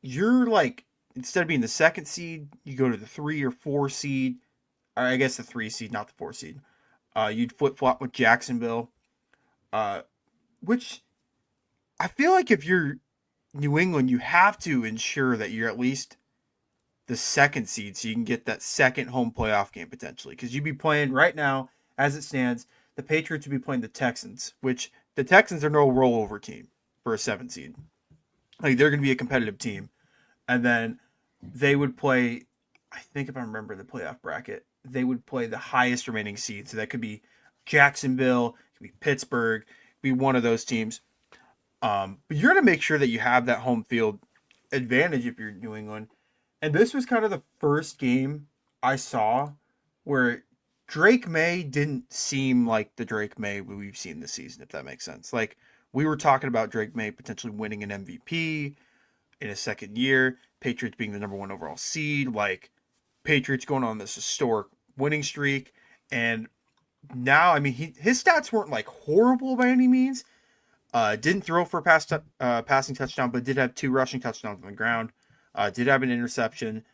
you're like, instead of being the 2nd seed, you go to the 3 or 4 seed. Or I guess the 3 seed, not the 4 seed. You'd flip-flop with Jacksonville. Which I feel like if you're New England, you have to ensure that you're at least the 2nd seed so you can get that second home playoff game potentially. Because you'd be playing right now, as it stands, the Patriots would be playing the Texans, which the Texans are no rollover team for a 7 seed. Like they're going to be a competitive team. And then they would play, I think if I remember the playoff bracket, they would play the highest remaining seed. So that could be Jacksonville, it could be Pittsburgh, it could be one of those teams. But you're going to make sure that you have that home field advantage if you're New England. And this was kind of the first game I saw where Drake May didn't seem like the Drake May we've seen this season, if that makes sense. Like we were talking about Drake May potentially winning an MVP in his second year, Patriots being the number 1 overall seed, like Patriots going on this historic winning streak. And now, I mean, his stats weren't like horrible by any means. Didn't throw for a passing touchdown, but did have 2 rushing touchdowns on the ground. Did have an interception.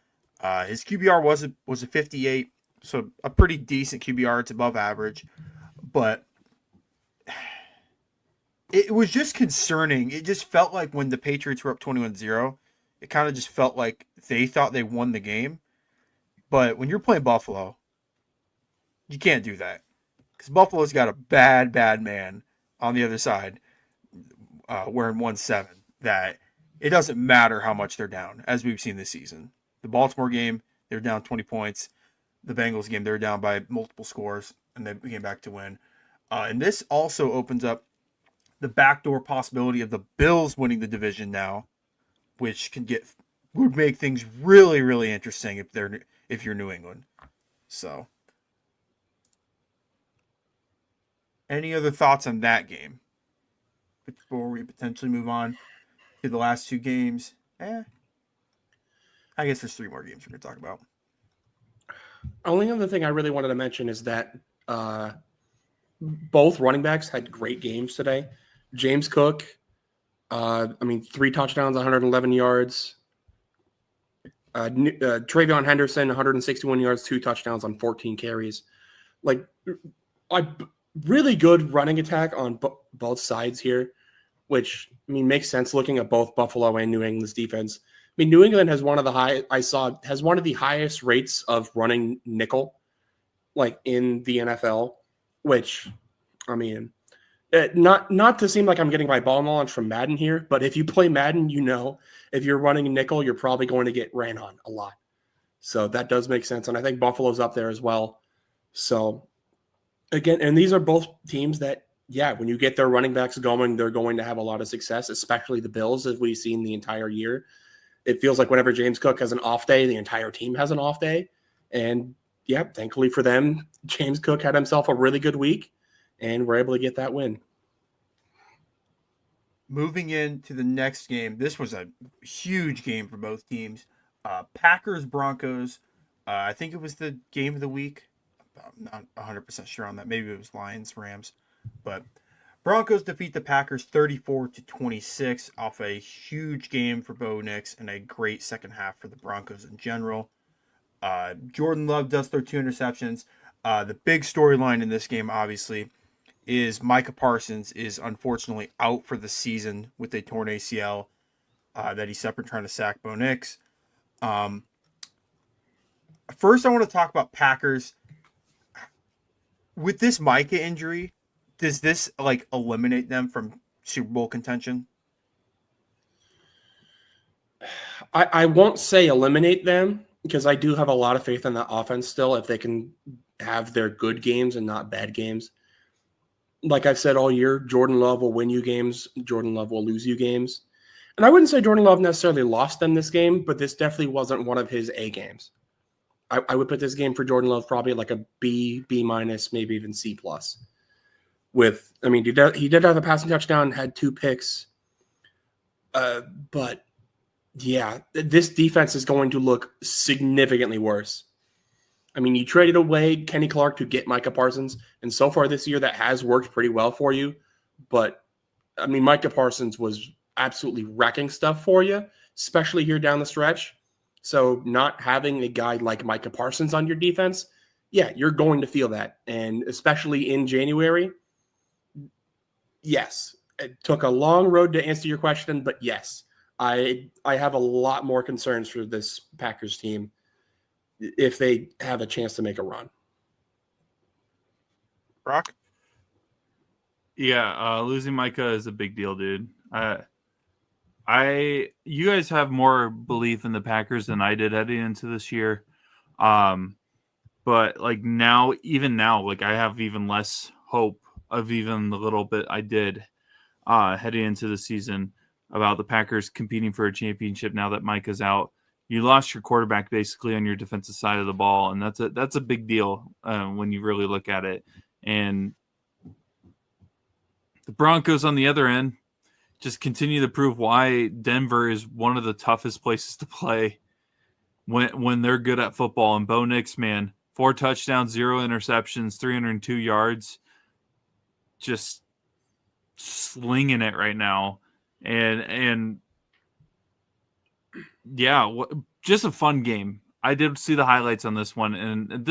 His QBR was a 58, so a pretty decent QBR. It's above average, but it was just concerning. It just felt like when the Patriots were up 21-0, it kind of just felt like they thought they won the game. But when you're playing Buffalo, You can't do that because Buffalo's got a bad man on the other side wearing 1-7 that it doesn't matter how much they're down, as we've seen this season. The Baltimore game, they were down 20 points. The Bengals game, they were down by multiple scores, and they came back to win. And this also opens up the backdoor possibility of the Bills winning the division now, which would make things really interesting if you're New England. So, any other thoughts on that game before we potentially move on to the last two games? I guess there's 3 more games we're going to talk about. Only other thing I really wanted to mention is that both running backs had great games today. James Cook, 3 touchdowns, 111 yards. Travion Henderson, 161 yards, 2 touchdowns on 14 carries. Like, really good running attack on both sides here, which, makes sense looking at both Buffalo and New England's defense. New England has one of the highest rates of running nickel, like in the NFL, which, not to seem like I'm getting my ball knowledge from Madden here, but if you play Madden, if you're running nickel, you're probably going to get ran on a lot. So that does make sense. And I think Buffalo's up there as well. So again, and these are both teams that, when you get their running backs going, they're going to have a lot of success, especially the Bills, as we've seen the entire year. It feels like whenever James Cook has an off day, the entire team has an off day. And thankfully for them, James Cook had himself a really good week and we're able to get that win. Moving into the next game, this was a huge game for both teams. Packers-Broncos, I think it was the game of the week. I'm not 100% sure on that. Maybe it was Lions-Rams. But Broncos defeat the Packers 34-26 off a huge game for Bo Nix and a great second half for the Broncos in general. Jordan Love does throw 2 interceptions. The big storyline in this game, obviously, is Micah Parsons is unfortunately out for the season with a torn ACL that he suffered trying to sack Bo Nix. First, I want to talk about Packers. With this Micah injury, does this eliminate them from Super Bowl contention? I won't say eliminate them because I do have a lot of faith in that offense still if they can have their good games and not bad games. Like I've said all year, Jordan Love will win you games. Jordan Love will lose you games. And I wouldn't say Jordan Love necessarily lost them this game, but this definitely wasn't one of his A games. I would put this game for Jordan Love probably like a B minus, maybe even C plus. He did have a passing touchdown, had 2 picks. But this defense is going to look significantly worse. You traded away Kenny Clark to get Micah Parsons, and so far this year that has worked pretty well for you. But, Micah Parsons was absolutely wrecking stuff for you, especially here down the stretch. So not having a guy like Micah Parsons on your defense, you're going to feel that. And especially in January, yes, it took a long road to answer your question, but yes, I have a lot more concerns for this Packers team if they have a chance to make a run. Brock? Yeah, losing Micah is a big deal, dude. You guys have more belief in the Packers than I did heading into this year. But now, I have even less hope of even the little bit I did heading into the season about the Packers competing for a championship now that Micah's out. You lost your quarterback basically on your defensive side of the ball, and that's a big deal when you really look at it. And the Broncos on the other end just continue to prove why Denver is one of the toughest places to play when they're good at football. And Bo Nix, man, 4 touchdowns, 0 interceptions, 302 yards, just slinging it right now. And just a fun game. I did see the highlights on this one, and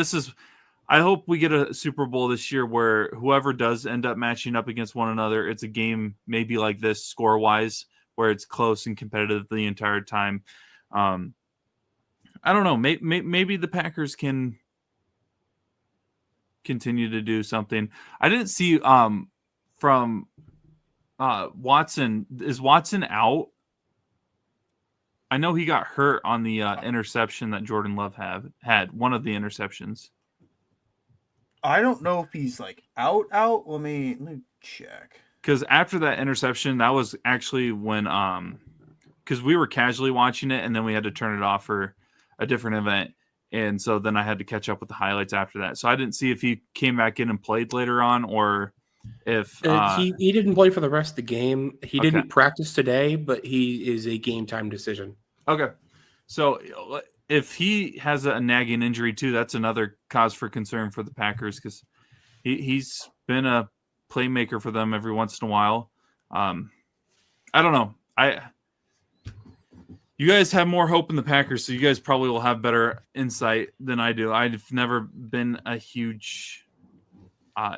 I hope we get a Super Bowl this year where whoever does end up matching up against one another, it's a game maybe like this score-wise where it's close and competitive the entire time. I don't know. Maybe the Packers can continue to do something. I didn't see from Watson. Is Watson out? I know he got hurt on the interception that Jordan Love had one of the interceptions. I don't know if he's like out. Let me check. Because after that interception, that was actually when because we were casually watching it and then we had to turn it off for a different event. And so then I had to catch up with the highlights after that. So I didn't see if he came back in and played later on or if he didn't play for the rest of the game. He Okay. didn't practice today, but he is a game time decision. Okay. So if he has a nagging injury too, that's another cause for concern for the Packers because he's been a playmaker for them every once in a while. I don't know. You guys have more hope in the Packers, so you guys probably will have better insight than I do. I've never been a huge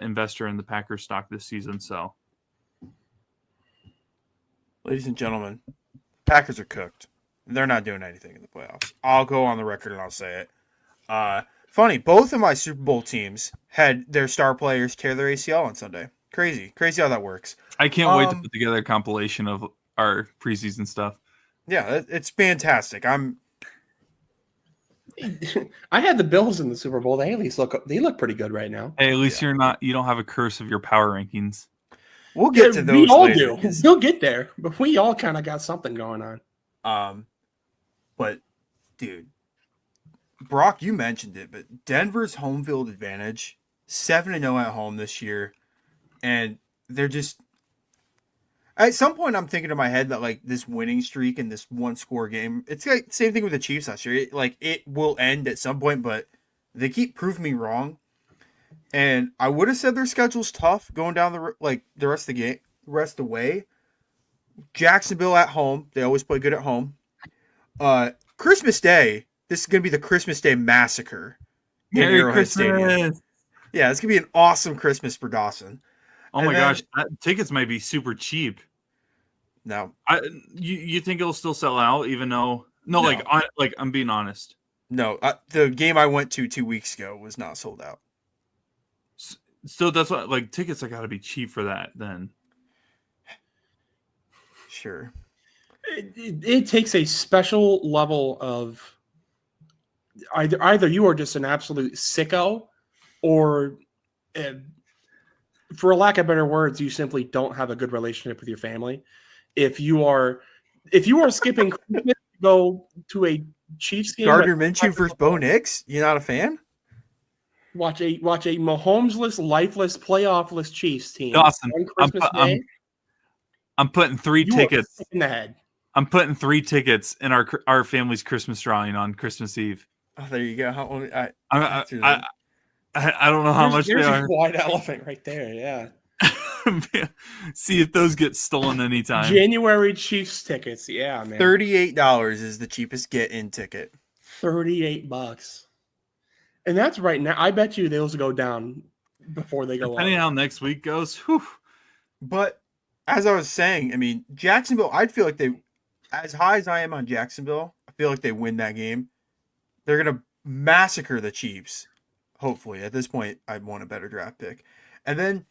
investor in the Packers stock this season. So, Ladies and gentlemen, Packers are cooked. They're not doing anything in the playoffs. I'll go on the record and I'll say it. Funny, both of my Super Bowl teams had their star players tear their ACL on Sunday. Crazy how that works. I can't wait to put together a compilation of our preseason stuff. Yeah, it's fantastic. I had the Bills in the Super Bowl. They at least look pretty good right now. Hey, at least you don't have a curse of your power rankings. We'll get to those. We all later, do. We'll get there, but we all kind of got something going on. But dude, Brock, you mentioned it, but Denver's home field advantage, 7-0 at home this year, and they're just. At some point, I'm thinking in my head that like this winning streak and this one score game, it's like the same thing with the Chiefs last year. It will end at some point, but they keep proving me wrong. And I would have said their schedule's tough going down the rest of the way. Jacksonville at home, they always play good at home. Christmas Day, this is gonna be the Christmas Day massacre in Merry Arrowhead Christmas. Stadium. Yeah, it's gonna be an awesome Christmas for Dawson. Oh my gosh, tickets might be super cheap. No, you think it'll still sell out, even though No. I'm being honest. no. The game I went to 2 weeks ago was not sold out. So that's what tickets. I got to be cheap for that. Then Sure. It takes a special level of either you are just an absolute sicko, or for lack of better words, you simply don't have a good relationship with your family. If you are skipping Christmas to go to a Chiefs game, Gardner Minshew versus Bo Nix. You not a fan? watch a Mahomes-less, lifeless, playoff-less Chiefs team Dawson, on Christmas Day. I'm putting 3 you are tickets sick in the head. I'm putting 3 tickets in our family's Christmas drawing on Christmas Eve. Oh, there you go. I don't know how much There's they a are. white elephant right there. Yeah. See if those get stolen anytime. January Chiefs tickets. Yeah, man. $38 is the cheapest get-in ticket. $38. And that's right now. I bet you those go down before they go Depending up. on how next week goes. Whew. But as I was saying, I mean, Jacksonville, I'd feel like they, as high as I am on Jacksonville, I feel like they win that game. They're going to massacre the Chiefs, hopefully. At this point, I'd want a better draft pick. And then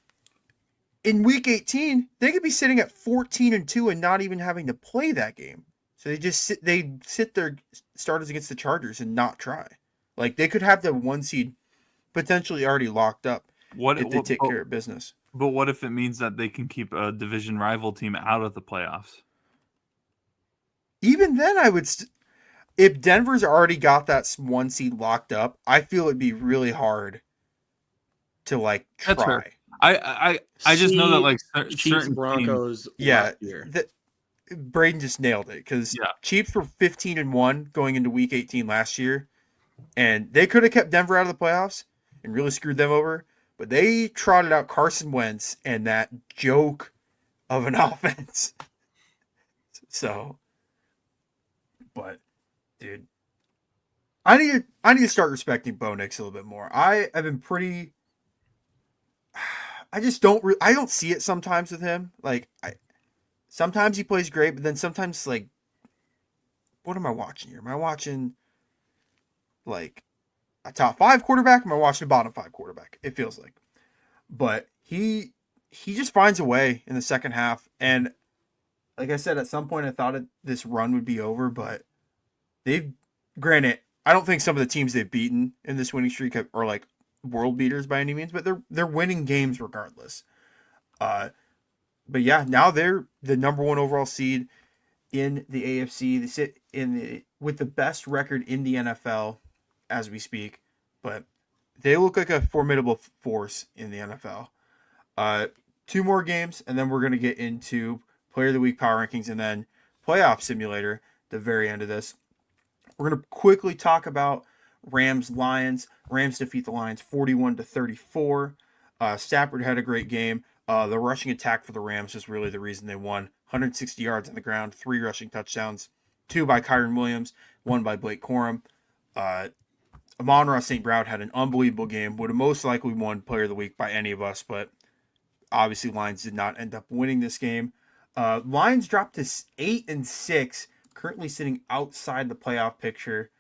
in week 18, they could be sitting at 14-2 and not even having to play that game. So they sit their starters against the Chargers and not try. Like, they could have the 1 seed potentially already locked up if they take care of business. But what if it means that they can keep a division rival team out of the playoffs? Even then, I would if Denver's already got that 1 seed locked up, I feel it'd be really hard to try. That's fair. I just know that Chiefs certain Broncos. Yeah, last year. Braden just nailed it because Chiefs were 15-1 going into week 18 last year, and they could have kept Denver out of the playoffs and really screwed them over. But they trotted out Carson Wentz and that joke of an offense. So, but dude, I need to start respecting Bo Nix a little bit more. I have been pretty. I just don't. I don't see it sometimes with him. Sometimes he plays great, but then sometimes what am I watching here? Am I watching a top 5 quarterback? Am I watching a bottom 5 quarterback? It feels like. But he just finds a way in the second half. And like I said, at some point I thought this run would be over, but granted, I don't think some of the teams they've beaten in this winning streak are like world beaters by any means, but they're winning games regardless. But yeah, now they're the number 1 overall seed in the AFC. They sit with the best record in the NFL as we speak, but they look like a formidable force in the NFL. 2 more games, and then we're going to get into Player of the Week power rankings and then playoff simulator at the very end of this. We're going to quickly talk about Rams-Lions. Rams defeat the Lions 41-34. Stafford had a great game. The rushing attack for the Rams was really the reason they won. 160 yards on the ground, 3 rushing touchdowns, 2 by Kyren Williams, 1 by Blake Corum. Amon-Ra St. Brown had an unbelievable game, would have most likely won Player of the Week by any of us, but obviously Lions did not end up winning this game. Lions dropped to 8-6, currently sitting outside the playoff picture.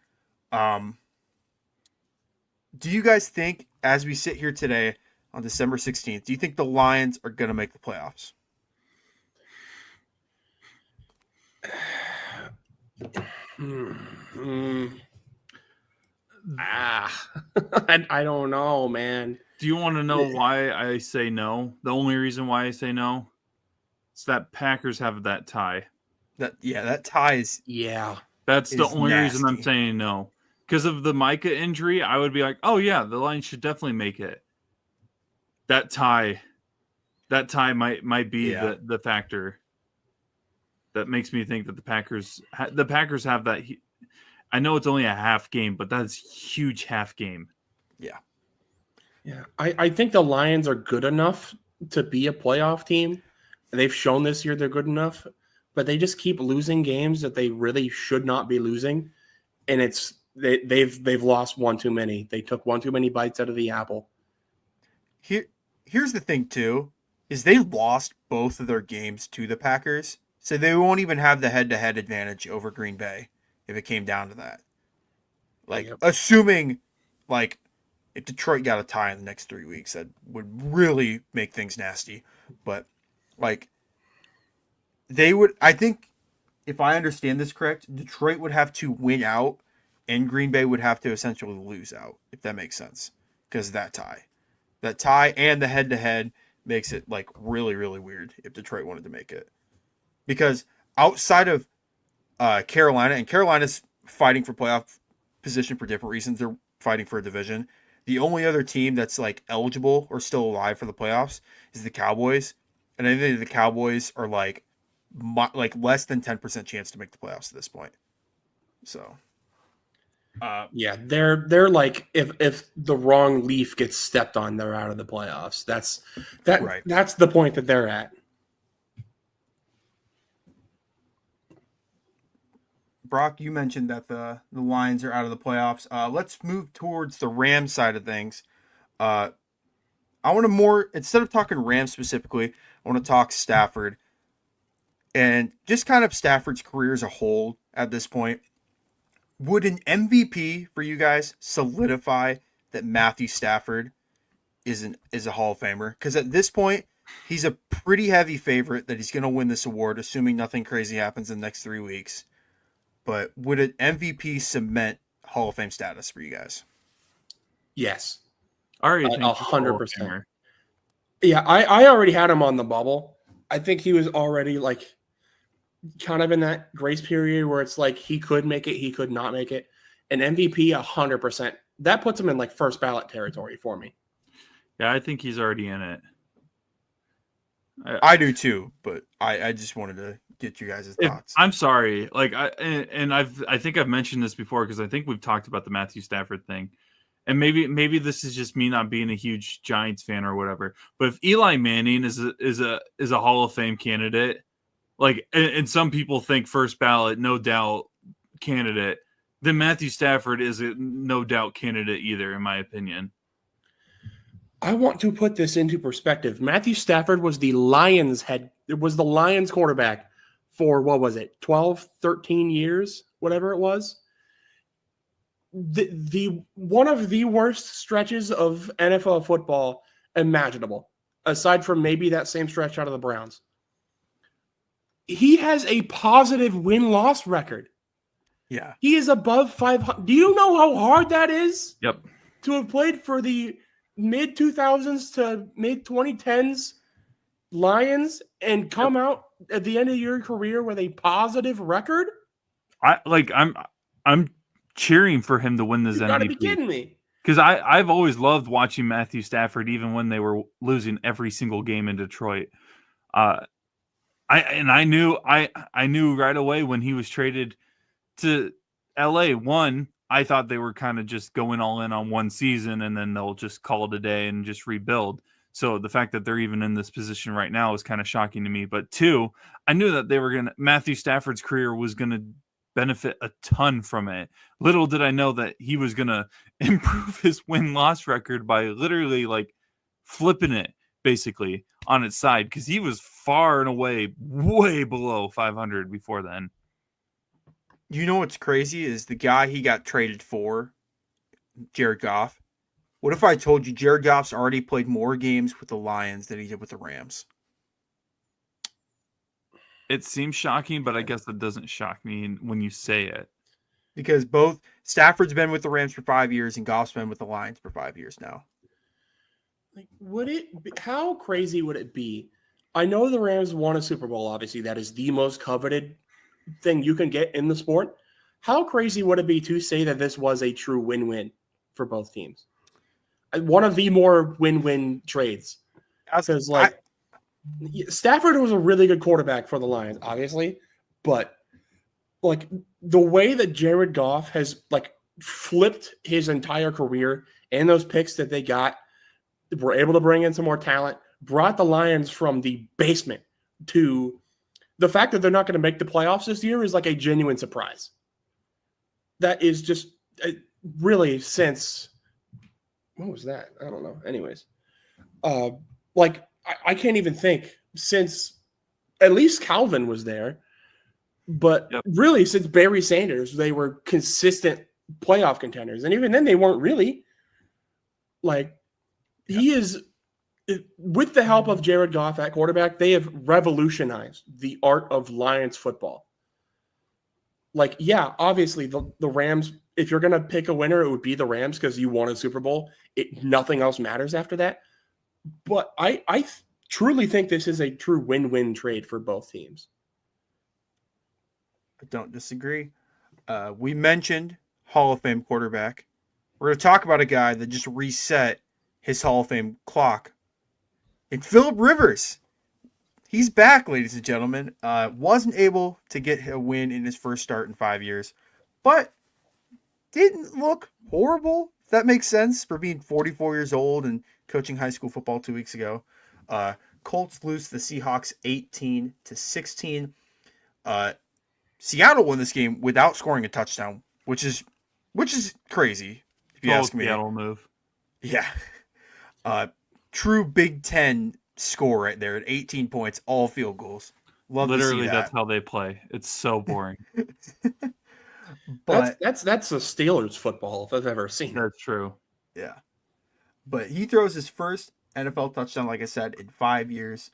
Do you guys think, as we sit here today on December 16th, do you think the Lions are going to make the playoffs? I don't know, man. Do you want to know why I say no? The only reason why I say no is that Packers have that tie. That tie is That's the only nasty. reason I'm saying no. Because of the Micah injury, I would be like, oh yeah, the Lions should definitely make it. That tie might be the factor that makes me think that the Packers have that. I know it's only a half game, but that's huge half game. Yeah. I think the Lions are good enough to be a playoff team. They've shown this year they're good enough, but they just keep losing games that they really should not be losing. And they've lost one too many. They took one too many bites out of the apple. Here's the thing too, is they lost both of their games to the Packers, so they won't even have the head-to-head advantage over Green Bay if it came down to that. Assuming if Detroit got a tie in the next 3 weeks, that would really make things nasty. But they would, I think, if I understand this correct, Detroit would have to win out, and Green Bay would have to essentially lose out, if that makes sense, because of that tie. That tie and the head-to-head makes it really, really weird if Detroit wanted to make it. Because outside of Carolina, and Carolina's fighting for playoff position for different reasons, they're fighting for a division. The only other team that's eligible or still alive for the playoffs is the Cowboys, and I think the Cowboys are less than 10% chance to make the playoffs at this point. So, they're like if the wrong leaf gets stepped on, they're out of the playoffs. That's the point that they're at. Brock, you mentioned that the Lions are out of the playoffs. Let's move towards the Rams side of things. I want to instead of talking Rams specifically, I want to talk Stafford and just kind of Stafford's career as a whole at this point. Would an MVP for you guys solidify that Matthew Stafford is a Hall of Famer? Because at this point, he's a pretty heavy favorite that he's going to win this award, assuming nothing crazy happens in the next 3 weeks. But would an MVP cement Hall of Fame status for you guys? Yes. I already think 100%. Yeah, I already had him on the bubble. I think he was already kind of in that grace period where it's he could make it, he could not make it. An MVP 100%. That puts him in first ballot territory for me. Yeah, I think he's already in it. I do too, but I just wanted to get you guys' thoughts. I'm sorry. I think I've mentioned this before because I think we've talked about the Matthew Stafford thing. And maybe this is just me not being a huge Giants fan or whatever. But if Eli Manning is a Hall of Fame candidate, and some people think first ballot, no doubt candidate, then Matthew Stafford is a no doubt candidate either, in my opinion. I want to put this into perspective. Matthew Stafford was the Lions quarterback for 12, 13 years, whatever it was. the one of the worst stretches of NFL football imaginable, aside from maybe that same stretch out of the Browns. He has a positive win-loss record. Yeah. He is above 500. Do you know how hard that is? Yep. To have played for the mid 2000s to mid 2010s Lions and come out at the end of your career with a positive record? I'm cheering for him to win this You MVP. gotta be kidding me. Because I've always loved watching Matthew Stafford, even when they were losing every single game in Detroit. I knew right away when he was traded to LA. One, I thought they were kind of just going all in on one season and then they'll just call it a day and just rebuild. So the fact that they're even in this position right now is kind of shocking to me. But two, I knew that Matthew Stafford's career was gonna benefit a ton from it. Little did I know that he was gonna improve his win-loss record by literally like flipping it basically on its side, because he was far and away way below 500 before then. You know what's crazy is the guy he got traded for, Jared Goff. What if I told you Jared Goff's already played more games with the Lions than he did with the Rams? It seems shocking, but I guess that doesn't shock me when you say it. Because both Stafford's been with the Rams for 5 years and Goff's been with the Lions for 5 years now. Like, how crazy would it be? I know the Rams won a Super Bowl, obviously. That is the most coveted thing you can get in the sport. How crazy would it be to say that this was a true win-win for both teams? One of the more win-win trades. Because, Stafford was a really good quarterback for the Lions, obviously. But, like, the way that Jared Goff has, like, flipped his entire career and those picks that they got, were able to bring in some more talent, brought the Lions from the basement to the fact that they're not going to make the playoffs this year is like a genuine surprise. That is just really since what was that? I don't know. Anyways, I can't even think since at least Calvin was there, but really since Barry Sanders, they were consistent playoff contenders. And even then they weren't really. Like, he is, with the help of Jared Goff at quarterback, they have revolutionized the art of Lions football. Like, yeah, obviously the Rams, if you're going to pick a winner, it would be the Rams because you won a Super Bowl. Nothing else matters after that. But I truly think this is a true win-win trade for both teams. I don't disagree. We mentioned Hall of Fame quarterback. We're going to talk about a guy that just reset his Hall of Fame clock. And Phillip Rivers. He's back, ladies and gentlemen. Wasn't able to get a win in his first start in 5 years. But didn't look horrible, if that makes sense, for being 44 years old and coaching high school football 2 weeks ago. Colts lose to the Seahawks 18-16. Seattle won this game without scoring a touchdown, which is crazy, if you ask me. Seattle move. Yeah. True Big Ten score right there at 18 points, all field goals. Love Literally, to see that. that's how they play. It's so boring. But that's the Steelers football if I've ever seen. That's true. Yeah. But he throws his first NFL touchdown, like I said, in 5 years.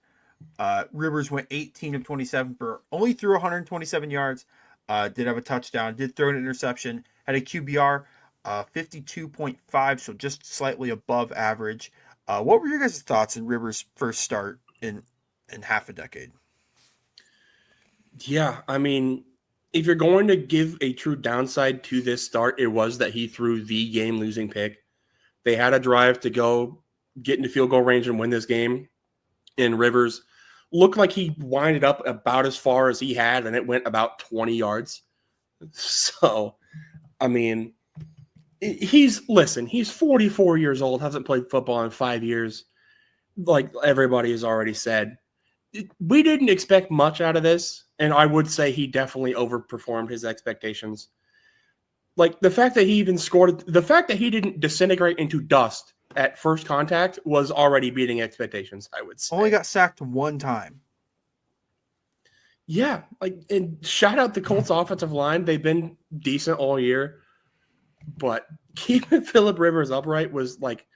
Rivers went 18 of 27 for only threw 127 yards. Did have a touchdown. Did throw an interception. Had a QBR 52.5, so just slightly above average. What were your guys' thoughts in Rivers' first start in half a decade? Yeah, I mean, if you're going to give a true downside to this start, it was that he threw the game-losing pick. They had a drive to go get into field goal range and win this game. And Rivers looked like he winded up about as far as he had, and it went about 20 yards. So, I mean, he's 44 years old, hasn't played football in 5 years. Like everybody has already said, we didn't expect much out of this. And I would say he definitely overperformed his expectations. Like the fact that he even scored, the fact that he didn't disintegrate into dust at first contact was already beating expectations, I would say. Only got sacked one time. Yeah, and shout out the Colts offensive line. They've been decent all year. but keeping Phillip Rivers upright was like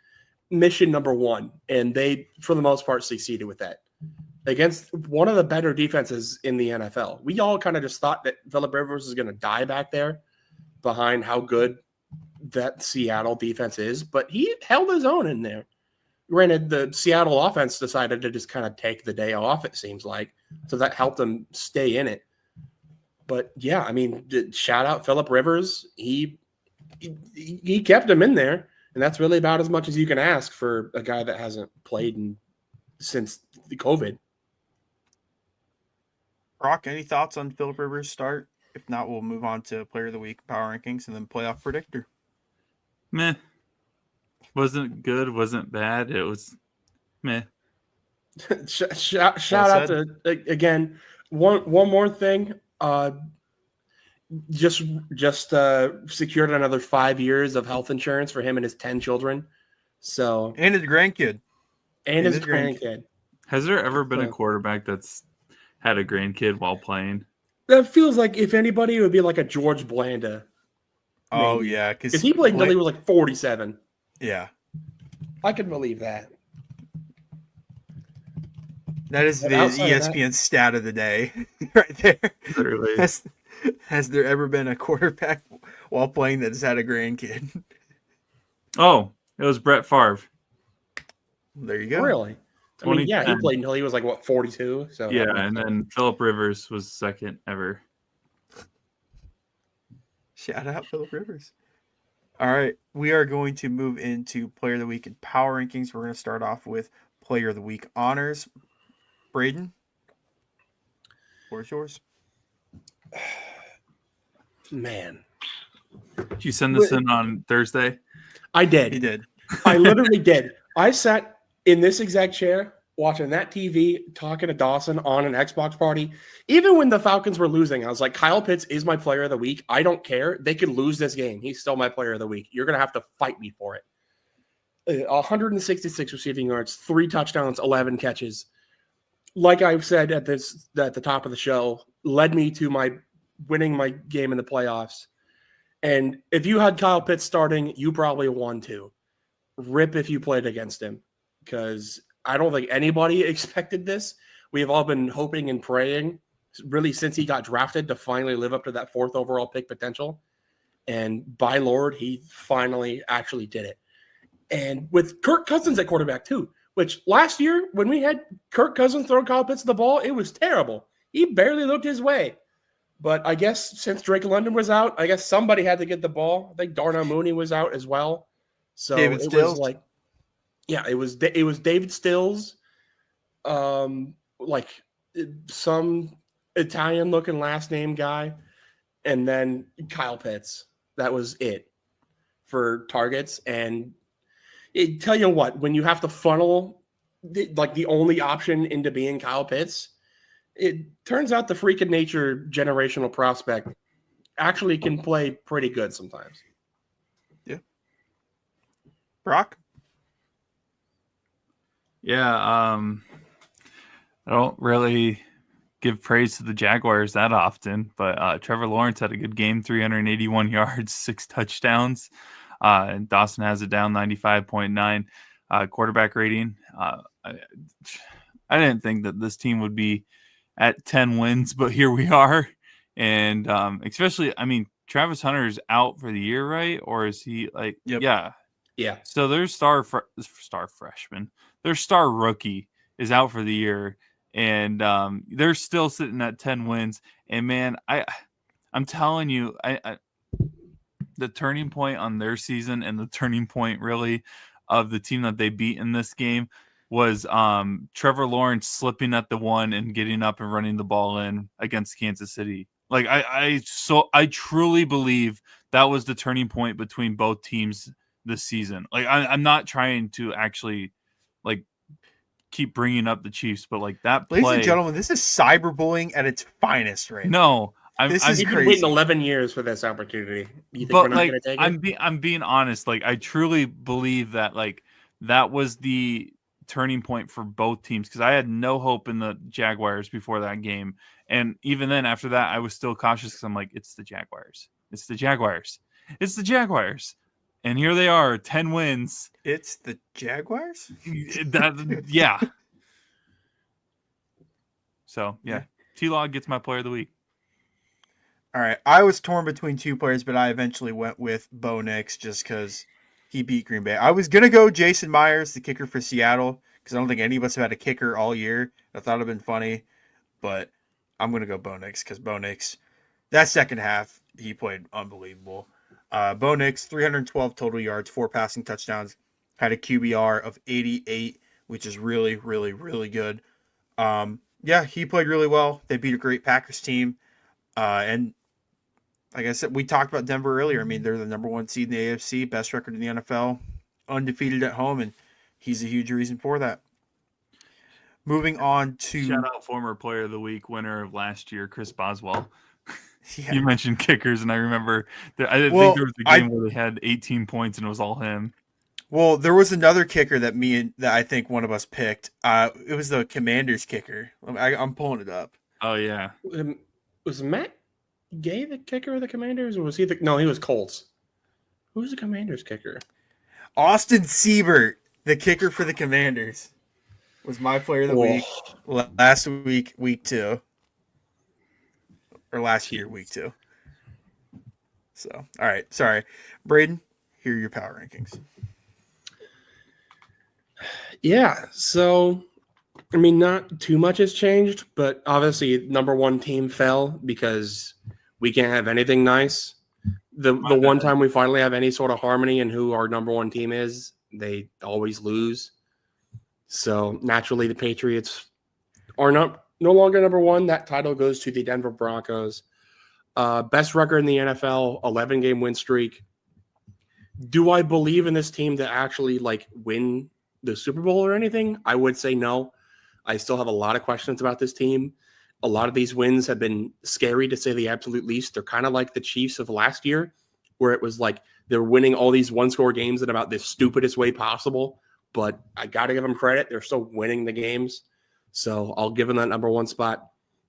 mission number one, and they, for the most part, succeeded with that against one of the better defenses in the NFL. We all kind of just thought that Phillip Rivers was going to die back there behind how good that Seattle defense is, but he held his own in there. Granted, the Seattle offense decided to just kind of take the day off, it seems like, so that helped them stay in it. But yeah, I mean, shout out Phillip Rivers. He kept him in there, and that's really about as much as you can ask for a guy that hasn't played since the COVID. Brock, any thoughts on Phillip Rivers' start? If not, we'll move on to Player of the Week, Power Rankings, and then Playoff Predictor. Meh. Wasn't good, wasn't bad. It was meh. Shout out to, again, one more thing. Just secured another 5 years of health insurance for him and his 10 children. So, and his grandkid. And his grandkid. Has there ever been a quarterback that's had a grandkid while playing? That feels like, if anybody, it would be like a George Blanda. Oh, maybe. Yeah. Because he played until he was like 47. Yeah. I can believe that. That is the ESPN stat of the day right there. Literally. Has there ever been a quarterback while playing that has had a grandkid? Oh, it was Brett Favre. There you go. Really? I mean, yeah, he played until he was like, 42? So yeah, and then Phillip Rivers was second ever. Shout out Phillip Rivers. All right, we are going to move into Player of the Week and Power Rankings. We're going to start off with Player of the Week honors. Braden, where's yours? Man. Did you send this in on Thursday? I did. He did. I literally did. I sat in this exact chair watching that TV, talking to Dawson on an Xbox party. Even when the Falcons were losing, I was like, Kyle Pitts is my Player of the Week. I don't care. They could lose this game. He's still my Player of the Week. You're going to have to fight me for it. 166 receiving yards, 3 touchdowns, 11 catches. Like I've said at the top of the show, led me to my winning my game in the playoffs. And if you had Kyle Pitts starting, you probably won too. Rip if you played against him, because I don't think anybody expected this. We have all been hoping and praying, really, since he got drafted, to finally live up to that 4th overall pick potential. And by Lord, he finally actually did it. And with Kirk Cousins at quarterback too, which last year when we had Kirk Cousins throw Kyle Pitts the ball, it was terrible. He barely looked his way. But I guess since Drake London was out, I guess somebody had to get the ball. I think Darnell Mooney was out as well. So David it Stills. was like, yeah, it was David Stills, like some Italian-looking last name guy, and then Kyle Pitts. That was it for targets. And tell you what, when you have to funnel the only option into being Kyle Pitts, it turns out the freak of nature generational prospect actually can play pretty good sometimes. Yeah. Brock? Yeah, I don't really give praise to the Jaguars that often, but Trevor Lawrence had a good game, 381 yards, 6 touchdowns. And Dawson has it down 95.9 quarterback rating. I didn't think that this team would be at 10 wins, but here we are. And especially, I mean, Travis Hunter is out for the year, right? Or is he like, Yep. Yeah. So their star freshman, their star rookie is out for the year. And they're still sitting at 10 wins. And man, I'm telling you, the turning point on their season and the turning point really of the team that they beat in this game was Trevor Lawrence slipping at the 1 and getting up and running the ball in against Kansas City. Like I truly believe that was the turning point between both teams this season. Like I'm not trying to actually like keep bringing up the Chiefs, but like that play. Ladies and gentlemen, this is cyberbullying at its finest right now. No. This is He's been crazy. waiting 11 years for this opportunity. You think But we're not like, going to take it? I'm being honest. Like, I truly believe that like that was the turning point for both teams, because I had no hope in the Jaguars before that game, and even then after that, I was still cautious because I'm like, it's the Jaguars. It's the Jaguars. And here they are, 10 wins. It's the Jaguars? Yeah. So, yeah. T-Log gets my player of the week. All right. I was torn between two players, but I eventually went with Bo Nix just because he beat Green Bay. I was going to go Jason Myers, the kicker for Seattle, because I don't think any of us have had a kicker all year. I thought it would have been funny, but I'm going to go Bo Nix because Bo Nix, that second half, he played unbelievable. Bo Nix, 312 total yards, 4 passing touchdowns, had a QBR of 88, which is really, really, really good. Yeah, he played really well. They beat a great Packers team. And like I said, we talked about Denver earlier. I mean, they're the number 1 seed in the AFC, best record in the NFL, undefeated at home, and he's a huge reason for that. Moving on to shout out former player of the week, winner of last year, Chris Boswell. Yeah. You mentioned kickers, and I remember I think there was a game where they had 18 points, and it was all him. Well, there was another kicker that I think one of us picked. It was the Commanders kicker. I'm pulling it up. Oh yeah, Was Matt Gay the kicker of the Commanders, or was he no? He was Colts. Who's the Commanders kicker? Austin Siebert, the kicker for the Commanders, was my player of the week last week, week 2. Or last year, week 2. So, all right. Sorry. Braden, here are your power rankings. Yeah. So, I mean, not too much has changed, but obviously number 1 team fell because we can't have anything nice. The one time we finally have any sort of harmony in who our number 1 team is, they always lose. So naturally the Patriots are no longer number 1. That title goes to the Denver Broncos. Best record in the NFL, 11-game win streak. Do I believe in this team to actually win the Super Bowl or anything? I would say no. I still have a lot of questions about this team. A lot of these wins have been scary, to say the absolute least. They're kind of like the Chiefs of last year, where it was like they're winning all these one-score games in about the stupidest way possible. But I got to give them credit. They're still winning the games. So I'll give them that number 1 spot,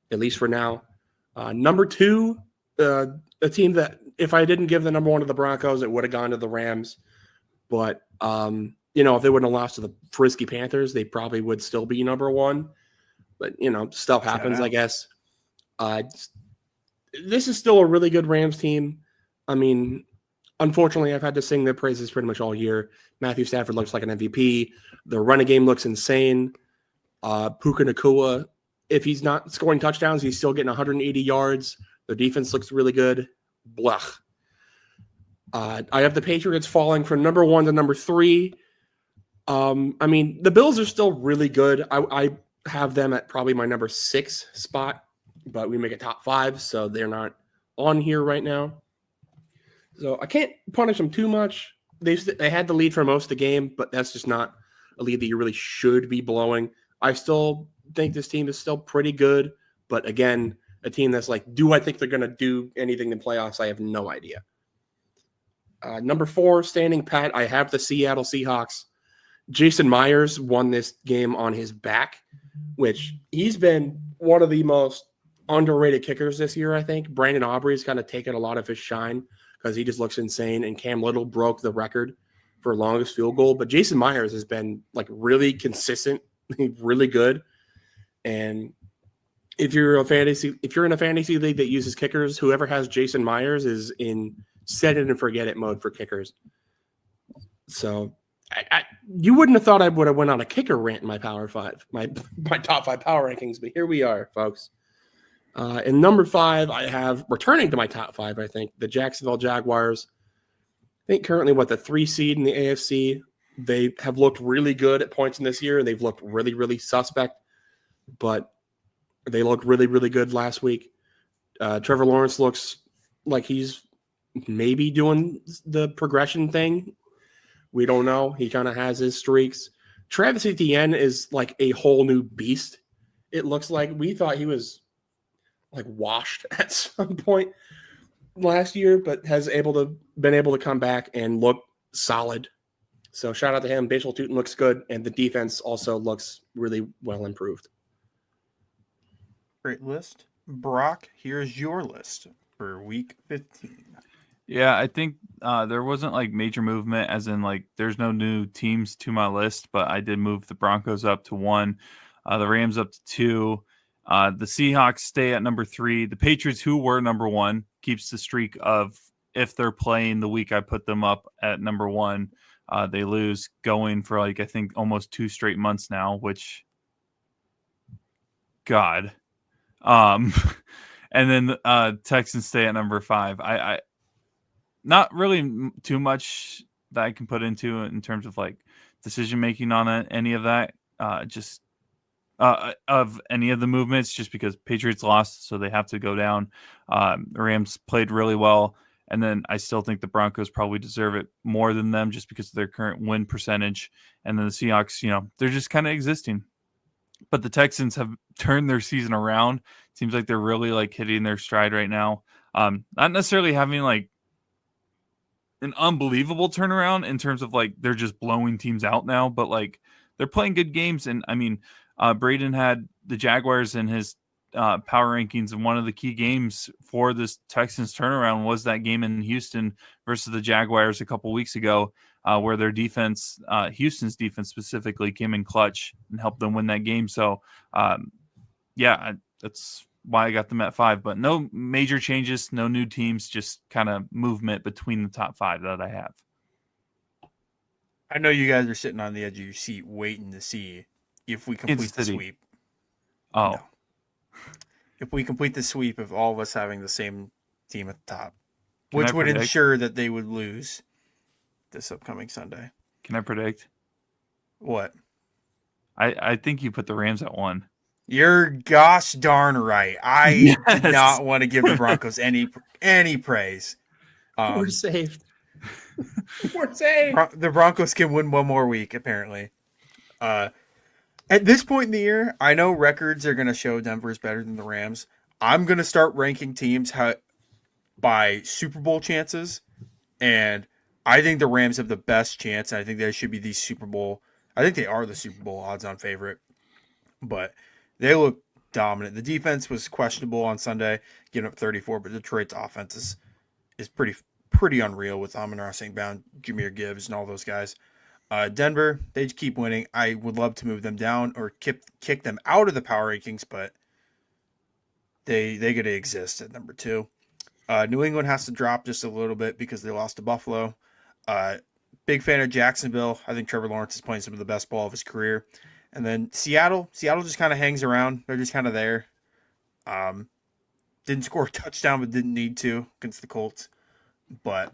at least for now. Number 2, a team that if I didn't give the number 1 to the Broncos, it would have gone to the Rams. But, if they wouldn't have lost to the frisky Panthers, they probably would still be number 1. But, stuff happens, I guess. This is still a really good Rams team. I mean, unfortunately, I've had to sing their praises pretty much all year. Matthew Stafford looks like an MVP. The running game looks insane. Puka Nacua, if he's not scoring touchdowns, he's still getting 180 yards. The defense looks really good. Blech. I have the Patriots falling from number 1 to number 3. I mean, the Bills are still really good. I have them at probably my number 6 spot, but we make a top 5, so they're not on here right now. So I can't punish them too much. They had the lead for most of the game, but that's just not a lead that you really should be blowing. I still think this team is still pretty good, but again, a team that's do I think they're going to do anything in playoffs? I have no idea. Number 4, standing pat, I have the Seattle Seahawks. Jason Myers won this game on his back, which he's been one of the most underrated kickers this year, I think. Brandon Aubrey's kind of taken a lot of his shine because he just looks insane, and Cam Little broke the record for longest field goal. But Jason Myers has been really consistent, really good. And if you're in a fantasy league that uses kickers, whoever has Jason Myers is in set it and forget it mode for kickers. So you wouldn't have thought I would have went on a kicker rant in my Power 5, my top 5 power rankings, but here we are, folks. And number 5, I have returning to my top 5, I think, the Jacksonville Jaguars. I think currently, the 3 seed in the AFC. They have looked really good at points in this year, and they've looked really, really suspect, but they looked really, really good last week. Trevor Lawrence looks like he's maybe doing the progression thing. We don't know. He kind of has his streaks. Travis Etienne is like a whole new beast. It looks like we thought he was washed at some point last year, but has been able to come back and look solid. So shout out to him. Bashal Tutin looks good, and the defense also looks really well improved. Great list. Brock, here's your list for week 15. Yeah, I think there wasn't like major movement, as in like there's no new teams to my list, but I did move the Broncos up to 1, the Rams up to 2, the Seahawks stay at number 3. The Patriots, who were number 1, keeps the streak of if they're playing the week I put them up at number 1, they lose, going for like I think almost 2 straight months now, which God. Um, and then Texans stay at number 5. I not really too much that I can put into it in terms of like decision making on it, any of that. Just of any of the movements, just because Patriots lost, so they have to go down. The Rams played really well, and then I still think the Broncos probably deserve it more than them, just because of their current win percentage. And then the Seahawks, they're just kind of existing. But the Texans have turned their season around. Seems like they're really like hitting their stride right now. Not necessarily having like an unbelievable turnaround in terms of like they're just blowing teams out now, but like they're playing good games. And I mean, Braden had the Jaguars in his power rankings, and one of the key games for this Texans turnaround was that game in Houston versus the Jaguars a couple weeks ago, where their defense, Houston's defense specifically, came in clutch and helped them win that game. So that's why I got them at 5, but no major changes, no new teams, just kind of movement between the top 5 that I have. I know you guys are sitting on the edge of your seat waiting to see if we complete the sweep. Oh. No. If we complete the sweep of all of us having the same team at the top, which would ensure that they would lose this upcoming Sunday. Can I predict? What? I think you put the Rams at 1. You're gosh darn right. I did not want to give the Broncos any praise. We're saved. We're saved. The Broncos can win one more week, apparently. At this point in the year, I know records are going to show Denver's better than the Rams. I'm going to start ranking teams by Super Bowl chances, and I think the Rams have the best chance. I think they should be the Super Bowl. I think they are the Super Bowl odds-on favorite, but they look dominant. The defense was questionable on Sunday, giving up 34, but Detroit's offense is pretty unreal with Amon-Ra St. Brown, Jahmyr Gibbs, and all those guys. Denver, they just keep winning. I would love to move them down or kick them out of the power rankings, but they got to exist at number 2. New England has to drop just a little bit because they lost to Buffalo. Big fan of Jacksonville. I think Trevor Lawrence is playing some of the best ball of his career. And then Seattle just kind of hangs around. They're just kind of there. Didn't score a touchdown, but didn't need to against the Colts. But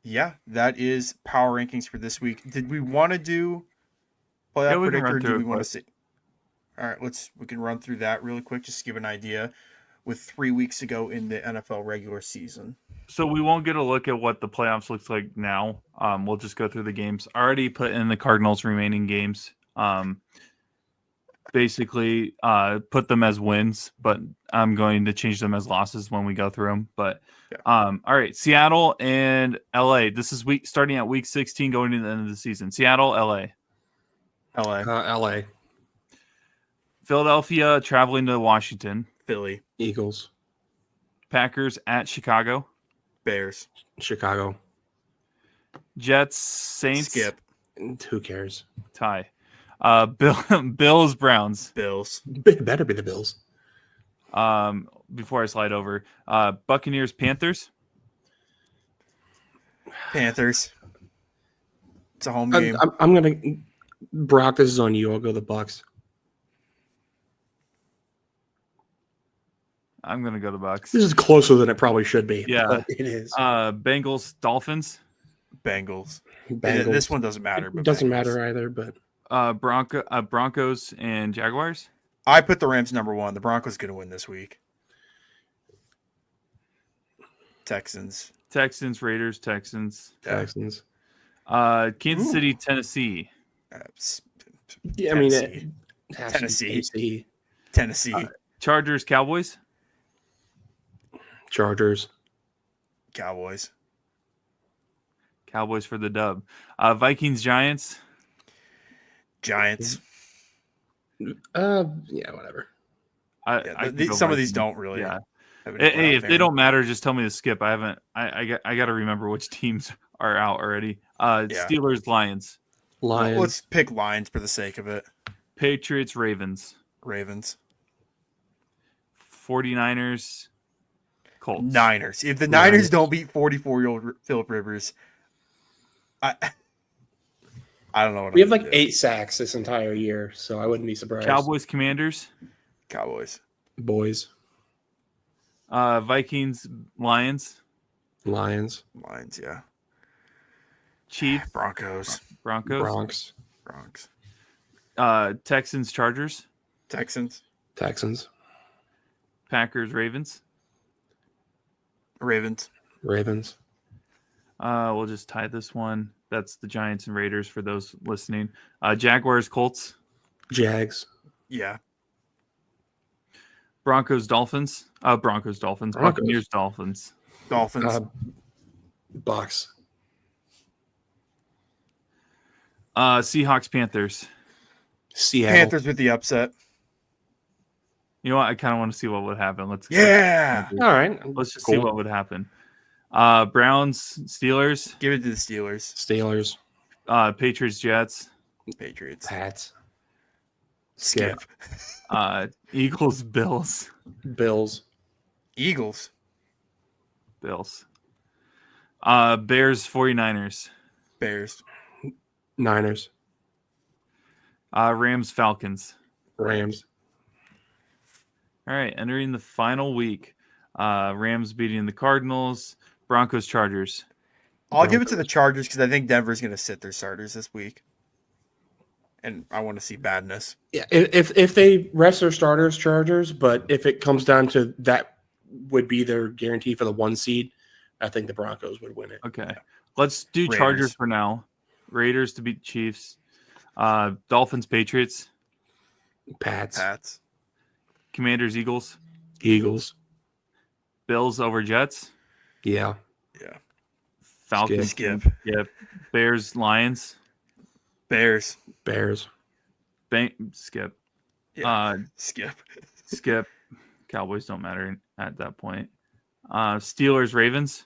yeah, that is power rankings for this week. Did we want to do playoff predictor? Or do we want to see? All right, we can run through that really quick, just to give an idea. With 3 weeks to go in the NFL regular season. So we won't get a look at what the playoffs looks like now. We'll just go through the games. I already put in the Cardinals' remaining games. Basically put them as wins, but I'm going to change them as losses when we go through them. But all right, Seattle and LA. This is starting at week 16, going to the end of the season. Seattle, LA. LA. Philadelphia traveling to Washington. Philly. Eagles. Packers at Chicago. Bears. Chicago. Jets, Saints. Skip. Who cares? Tie. Bills, Browns. Bills. Better be the Bills. Before I slide over, Buccaneers, Panthers. Panthers. It's a home game. I'm gonna. Brock, this is on you. I'll go the Bucks. I'm gonna go the Bucks. This is closer than it probably should be. Yeah, but it is. Bengals, Dolphins. Bengals. This one doesn't matter. It doesn't matter either. But Broncos and Jaguars. I put the Rams number 1. The Broncos going to win this week. Texans, Raiders, Texans. Texans. Kansas City, Tennessee. Yeah, I mean, Tennessee. Chargers, Cowboys. Chargers. Cowboys for the dub. Vikings, Giants. Giants. Yeah, whatever. Some of these don't really. Yeah. Hey, if they don't matter, just tell me to skip. I haven't. I got to remember which teams are out already. Steelers, Lions, Lions. Let's pick Lions for the sake of it. Patriots, Ravens, 49ers, Colts. Niners. If the Niners don't beat 44-year-old Philip Rivers, I don't know what We have I'm gonna like do. 8 sacks this entire year, so I wouldn't be surprised. Cowboys, Commanders, Cowboys. Boys. Vikings, Lions, Lions. Yeah. Chiefs, Broncos. Broncos, Bronx. Texans, Chargers, Texans. Packers, Ravens. Ravens. We'll just tie this one. That's the Giants and Raiders for those listening. Jaguars, Colts, Jags. Yeah. Broncos, Dolphins. Buccaneers, Dolphins. Dolphins. Bucks. Seahawks, Panthers. Seattle. Panthers with the upset. You know what? I kind of want to see what would happen. Yeah. All right. Let's just see what would happen. Browns, Steelers. Give it to the Steelers. Patriots, Jets. Patriots. Pats. Skip. Eagles, Bills. Eagles. Bears, 49ers. Bears. Niners. Rams, Falcons. Rams. All right, entering the final week. Rams beating the Cardinals. Broncos, Chargers. I'll give it to the Chargers because I think Denver's going to sit their starters this week. And I want to see badness. Yeah, if they rest their starters, Chargers, but if it comes down to that would be their guarantee for the 1 seed, I think the Broncos would win it. Okay. Let's do Raiders. Chargers for now. Raiders to beat the Chiefs. Dolphins, Patriots. Pats. Commanders, Eagles. Bills over Jets. Yeah. Falcons. Skip. Yep. Bears, Lions. Bears. Skip. Yeah. Skip. Skip. Cowboys don't matter at that point. Steelers, Ravens.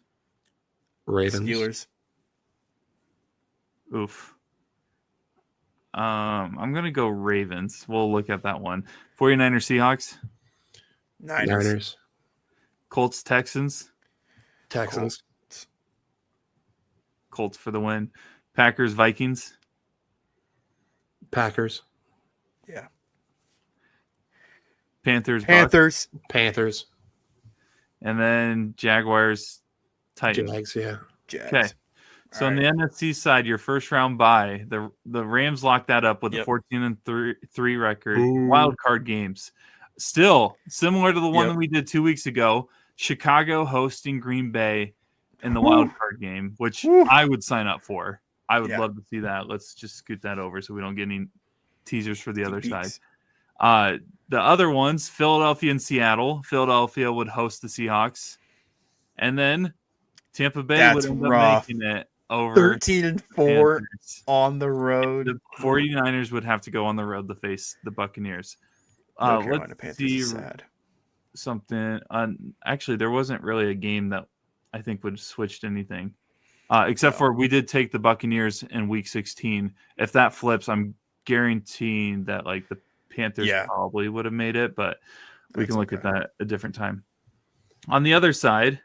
Steelers. Oof. I'm going to go Ravens. We'll look at that one. 49ers, Seahawks. Niners. Colts, Texans. Texans. Colts for the win. Packers, Vikings. Packers. Yeah. Panthers, Bucks. Panthers. And then Jaguars, Titans. Jags, yeah. Jags. Okay. So on the NFC side, your first round bye, the Rams locked that up with a 14-3 record. Ooh. Wild card games. Still similar to the one that we did 2 weeks ago. Chicago hosting Green Bay in the wild card game, which I would sign up for. I would love to see that. Let's just scoot that over so we don't get any teasers for the other side. The other ones, Philadelphia and Seattle. Philadelphia would host the Seahawks. And then Tampa Bay would end up making it over 13-4 on the road. The 49ers would have to go on the road to face the Buccaneers. Carolina Let's Panthers see is sad. something. Actually, there wasn't really a game that I think would switch to anything. Except for we did take the Buccaneers in week 16. If that flips, I'm guaranteeing that like the Panthers probably would have made it, but we can look at that a different time. On the other side,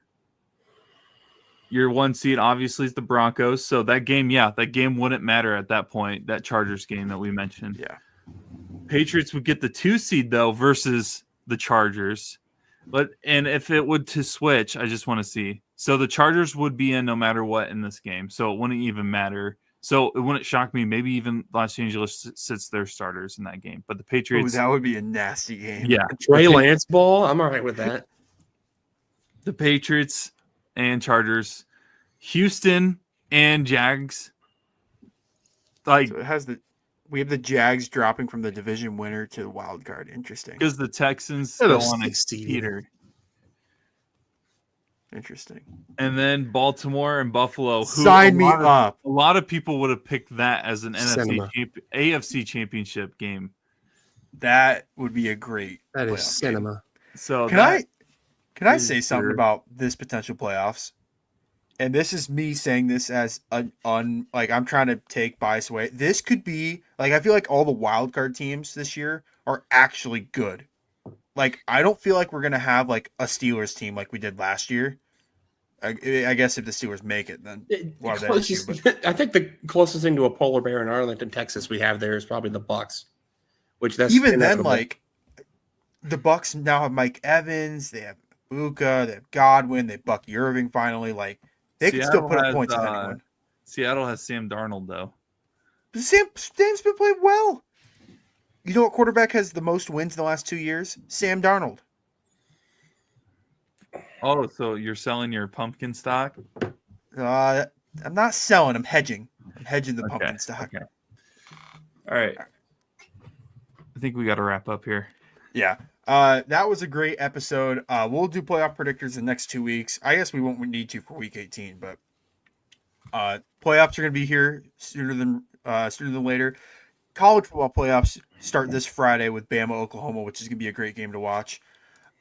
your 1 seed obviously is the Broncos. So that game wouldn't matter at that point, that Chargers game that we mentioned. Yeah. Patriots would get the 2 seed though versus the Chargers. And if it would to switch, I just want to see. So the Chargers would be in no matter what in this game. So it wouldn't even matter. So it wouldn't shock me. Maybe even Los Angeles sits their starters in that game. But the Patriots. That would be a nasty game. Yeah. Trey Lance ball. I'm all right with that. The Patriots and Chargers. Houston and Jags. So it has we have the Jags dropping from the division winner to the wild card. Interesting. Because the Texans go on a heater. Interesting. And then Baltimore and Buffalo. Sign me up. A lot of people would have picked that as an AFC championship game. That would be a great. That is cinema. So can Can I say something about this potential playoffs? And this is me saying this as like I'm trying to take bias away. This could be like I feel like all the wild card teams this year are actually good. Like I don't feel like we're gonna have like a Steelers team like we did last year. I guess if the Steelers make it, then we'll have that issue. But I think the closest thing to a polar bear in Arlington, Texas, we have there is probably the Bucks. Which that's even then, inevitable. like the Bucks now have Mike Evans, they have Buka, they have Godwin, they have Bucky Irving finally. Like they can still put up points on anyone. Seattle has Sam Darnold though. But Sam's been playing well. You know what quarterback has the most wins in the last 2 years? Sam Darnold. Oh, so you're selling your pumpkin stock? I'm not selling. I'm hedging. I'm hedging the pumpkin stock. Okay. All right. I think we got to wrap up here. Yeah. That was a great episode. We'll do playoff predictors the next 2 weeks. I guess we won't need to for week 18, but playoffs are going to be here sooner than later. College football playoffs start this Friday with Bama, Oklahoma, which is going to be a great game to watch.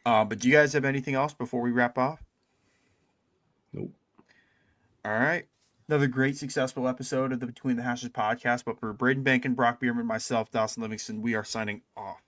But do you guys have anything else before we wrap off? Nope. All right. Another great, successful episode of the Between the Hashes podcast. But for Braden Bank and Brock Bierman, myself, Dawson Livingston, we are signing off.